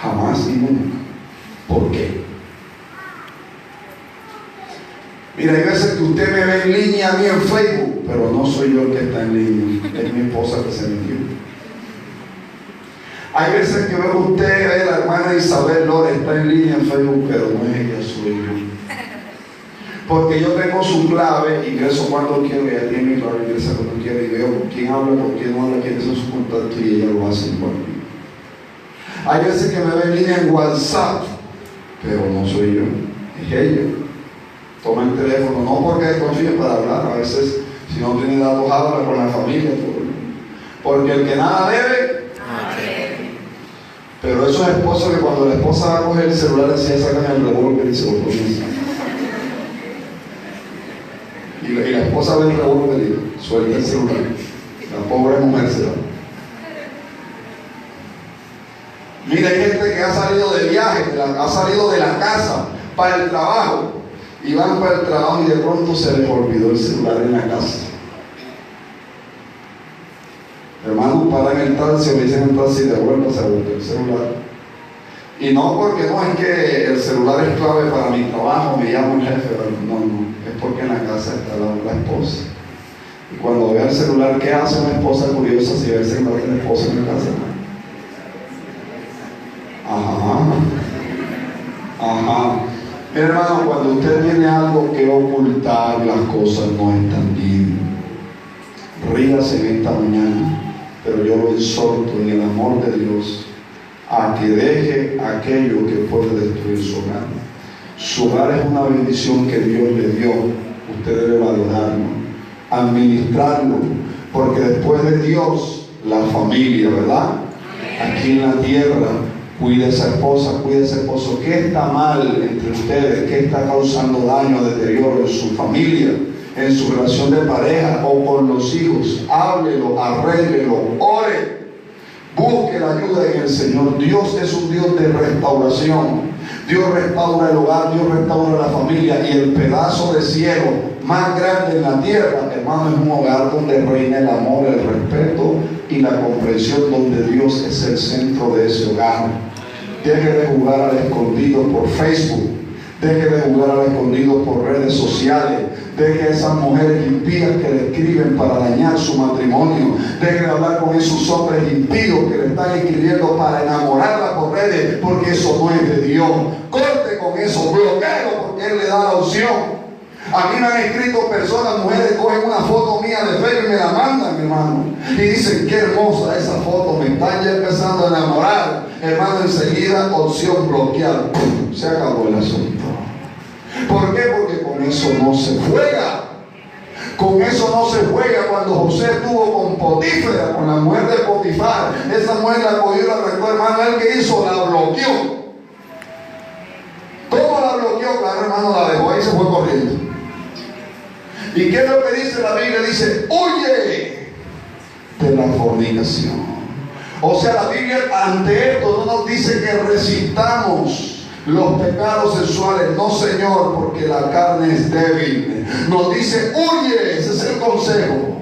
Jamás y nunca. ¿Por qué? Mira, hay veces que usted me ve en línea a mí en Facebook, pero no soy yo el que está en línea, es mi esposa que se metió. Hay veces que veo usted, ve la hermana Isabel Lora está en línea en Facebook, pero no es ella, soy yo. Porque yo tengo su clave, ingreso cuando quiero, ella tiene mi clave, ingresa cuando quiero y veo quién habla, con quién no habla, quiénes son sus contactos y ella lo hace igual. Hay veces que me ve en línea en WhatsApp, pero no soy yo, es ella. Toma el teléfono, no porque confíe para hablar, a veces si no tiene datos habla con la familia, porque el que nada debe, pero esos esposos que cuando la esposa va a coger el celular así sacan el revólver y se lo ponen. Y la esposa ve el revólver y suelta el celular. La pobre mujer se va. Mira, hay gente que ha salido de viaje, ha salido de la casa para el trabajo, y van para el trabajo y de pronto se les olvidó el celular en la casa. Hermano, paran el taxi, me dicen el taxi, devuélvase a buscar el celular. Y no porque no es que el celular es clave para mi trabajo, me llamo el jefe, no, es porque en la casa está la esposa. Y cuando ve el celular, ¿qué hace una esposa curiosa si ve el celular de la esposa en la casa? Ajá. Mira, hermano, cuando usted tiene algo que ocultar, las cosas no están bien. Ríase en esta mañana, pero yo lo exhorto en el amor de Dios a que deje aquello que puede destruir su hogar. Su hogar es una bendición que Dios le dio. Usted debe valorarlo, administrarlo, porque después de Dios, la familia, ¿verdad? Aquí en la tierra, cuide a esa esposa, cuide a ese esposo. ¿Qué está mal entre ustedes? ¿Qué está causando daño, deterioro en su familia, en su relación de pareja o con los hijos? Háblelo, arréglelo, ore. Busque la ayuda en el Señor. Dios es un Dios de restauración. Dios restaura el hogar, Dios restaura la familia, y el pedazo de cielo más grande en la tierra, hermano, es un hogar donde reina el amor, el respeto y la comprensión, donde Dios es el centro de ese hogar. Deje de jugar al escondido por Facebook. Deje de jugar al escondido por redes sociales. Deje a esas mujeres impías que le escriben para dañar su matrimonio. Deje de hablar con esos hombres impíos que le están escribiendo para enamorarla por redes, porque eso no es de Dios. Corte con eso, bloqueo, porque Él le da la opción. A mí me han escrito personas, mujeres, cogen una foto mía de Facebook y me la mandan, hermano. Y dicen, qué hermosa esa foto, me están ya empezando a enamorar. Hermano, enseguida, opción bloquear. ¡Pum! Se acabó el asunto. ¿Por qué? Porque con eso no se juega. Con eso no se juega. Cuando José estuvo con Potífera, con la mujer de Potifar, esa mujer la cogió y la arrancó, hermano. ¿Él qué hizo? La bloqueó. ¿Cómo la bloqueó? Claro, hermano, la dejó ahí y se fue corriendo. ¿Y qué es lo que dice la Biblia? Dice, huye de la fornicación. O sea, la Biblia ante esto no nos dice que resistamos los pecados sexuales. No, Señor, porque la carne es débil. Nos dice, huye. Ese es el consejo.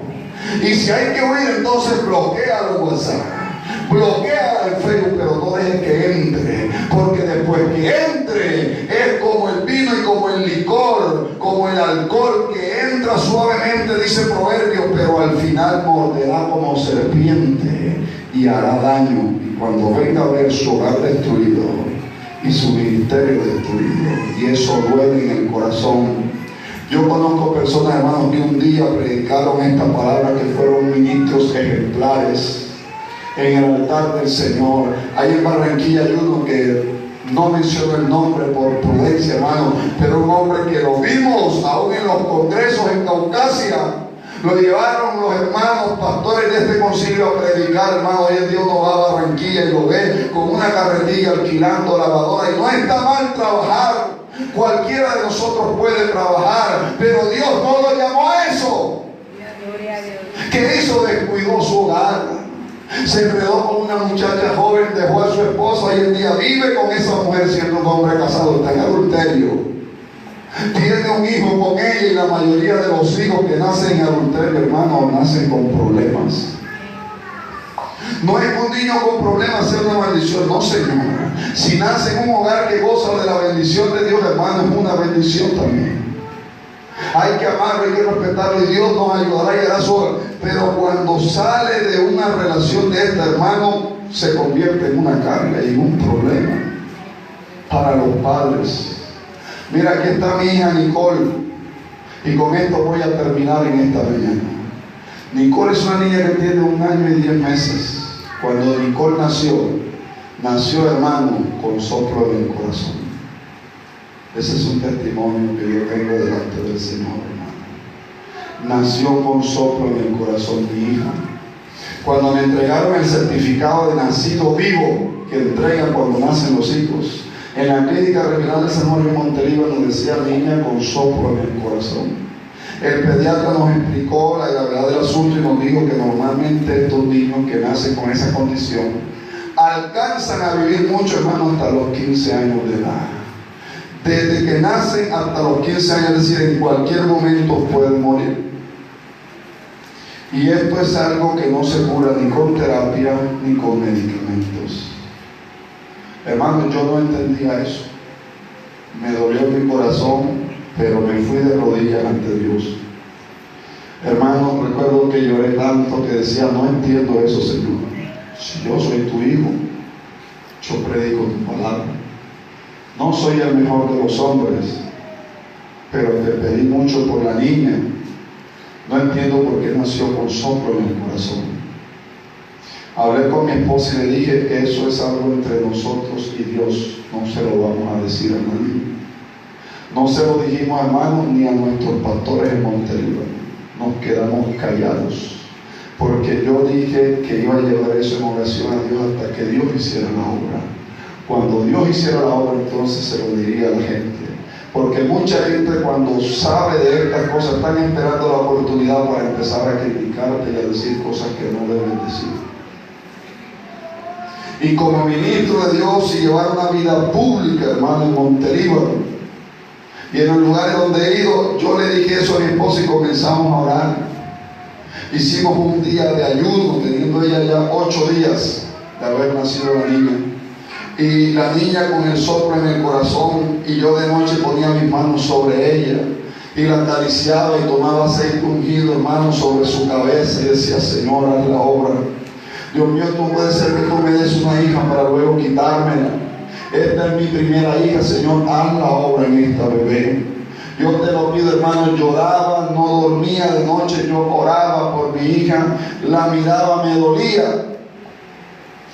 Y si hay que huir, entonces bloquea los WhatsApp, bloquea el Facebook, pero no dejes que entre, porque después que entre es como el vino y como el licor, como el alcohol que entra suavemente, dice Proverbios, pero al final morderá como serpiente y hará daño. Y cuando venga a ver su hogar destruido y su ministerio destruido, y eso duele en el corazón. Yo conozco personas, hermanos, que un día predicaron esta palabra, que fueron ministros ejemplares en el altar del Señor. Ahí en Barranquilla hay uno que no menciono el nombre por prudencia, hermano, pero un hombre que lo vimos aún en los congresos en Caucasia. Lo llevaron los hermanos pastores de este concilio a predicar, hermano. Hoy en día uno va a Barranquilla y lo ve con una carretilla alquilando lavadora, y no está mal trabajar. Cualquiera de nosotros puede trabajar, pero Dios no lo llamó a eso. ¿Qué hizo? Descuidó su hogar. Se enredó con una muchacha joven, dejó a su esposa, hoy en día vive con esa mujer siendo un hombre casado, está en adulterio. Tiene un hijo con ella, y la mayoría de los hijos que nacen en adulterio, hermano, nacen con problemas. No es que un niño con problemas sea una maldición, no, señor. Si nace en un hogar que goza de la bendición de Dios, hermano, es una bendición también. Hay que amarlo, hay que respetarlo, y Dios nos ayudará y hará su obra. Pero cuando sale de una relación de esta, hermano, se convierte en una carga y en un problema para los padres. Mira, aquí está mi hija Nicole, y con esto voy a terminar en esta mañana. Nicole es una niña que tiene 1 año y 10 meses. Cuando Nicole nació, hermano, con soplo en el corazón. Ese es un testimonio que yo tengo delante del Señor, hermano. Nació con soplo en el corazón mi hija. Cuando me entregaron el certificado de nacido vivo que entregan cuando nacen los hijos, en la clínica regional de San Juan en Montelíbano nos decía niña con soplo en el corazón. El pediatra nos explicó la gravedad del asunto y nos dijo que normalmente estos niños que nacen con esa condición alcanzan a vivir mucho, hermano, hasta los 15 años de edad. Desde que nacen hasta los 15 años, es decir, en cualquier momento pueden morir. Y esto es algo que no se cura ni con terapia ni con medicamentos. Hermano, yo no entendía eso. Me dolió mi corazón, pero me fui de rodillas ante Dios. Hermano, recuerdo que lloré tanto que decía, no entiendo eso, Señor. Si yo soy tu hijo, yo predico tu palabra. No soy el mejor de los hombres, pero te pedí mucho por la niña. No entiendo por qué nació con soplo en el corazón. Hablé con mi esposa y le dije que eso es algo entre nosotros y Dios. No se lo vamos a decir a nadie. No se lo dijimos, hermano, ni a nuestros pastores en Montelíbano. Nos quedamos callados, porque yo dije que iba a llevar eso en oración a Dios hasta que Dios hiciera la obra. Cuando Dios hiciera la obra, entonces se lo diría a la gente. Porque mucha gente, cuando sabe de estas cosas, están esperando la oportunidad para empezar a criticarte y a decir cosas que no deben decir. Y como ministro de Dios y llevar una vida pública, hermano, en Montelíbano, y en los lugares donde he ido, yo le dije eso a mi esposa y comenzamos a orar. Hicimos un día de ayuno, teniendo ella ya 8 días de haber nacido la niña. Y la niña con el soplo en el corazón, y yo de noche ponía mis manos sobre ella y la acariciaba y tomaba aceite ungido, hermano, sobre su cabeza, y decía, Señor, haz la obra. Dios mío, tú puedes ser que tú me des una hija para luego quitármela. Esta es mi primera hija, Señor, haz la obra en esta bebé. Yo te lo pido, hermano, lloraba, no dormía de noche, yo oraba por mi hija, la miraba, me dolía.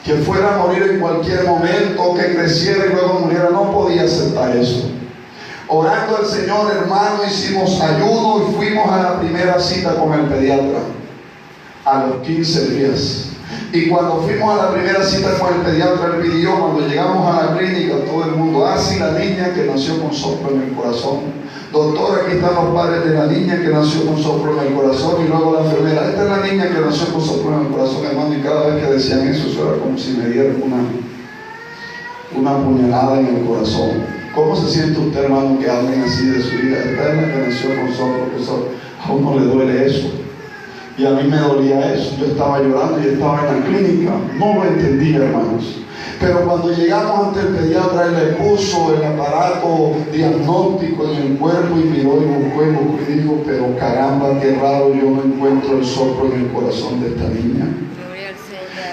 Que fuera a morir en cualquier momento, que creciera y luego muriera, no podía aceptar eso. Orando al Señor, hermano, hicimos ayuno y fuimos a la primera cita con el pediatra a los 15 días. Y cuando fuimos a la primera cita con el pediatra, él pidió, cuando llegamos a la clínica, todo el mundo, sí, la niña que nació con soplo en el corazón. Doctor, aquí están los padres de la niña que nació con soplo en el corazón. Y luego la enfermera, esta es la niña que nació con soplo en el corazón, hermano. Y cada vez que decían eso era como si me dieran una puñalada en el corazón. ¿Cómo se siente usted, hermano, que hablen así de su vida? Esta es la que nació con soplo. A uno le duele eso. Y a mí me dolía eso. Yo estaba llorando y estaba en la clínica. No lo entendía, hermanos. Pero cuando llegamos ante el pediatra, él le puso el aparato diagnóstico en el cuerpo y miró y buscó y dijo, pero caramba, qué raro, yo no encuentro el soplo en el corazón de esta niña.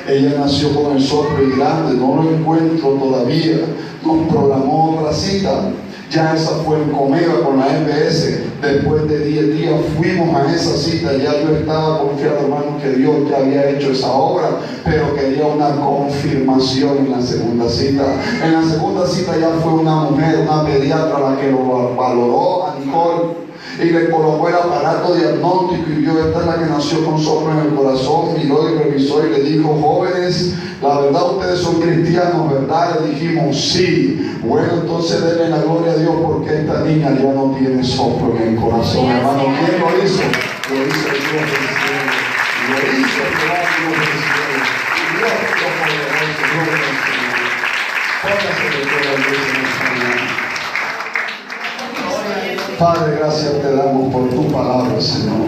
Ella nació con el soplo y grande, no lo encuentro todavía. Nos programó otra cita. Ya esa fue en Comega con la MBS. Después de 10 días fuimos a esa cita. Ya yo estaba confiado, hermano, que Dios ya había hecho esa obra, pero quería una confirmación en la segunda cita. En la segunda cita ya fue una mujer, una pediatra, la que lo valoró, a Nicole, y le colocó el aparato diagnóstico y vio, esta es la que nació con soplo en el corazón. Miró y revisó y le dijo, jóvenes, la verdad ustedes son cristianos, ¿verdad? Le dijimos, sí. Bueno, entonces denle la gloria a Dios porque esta niña ya no tiene soplo en el corazón. Hermano, ¿quién lo hizo? Lo hizo el Dios del cielo. Lo hizo el Dios del cielo. Y Dios es poderoso, Dios del cielo. Póngase de todo el Dios en esta mañana. Padre, gracias te damos por tu palabra, Señor.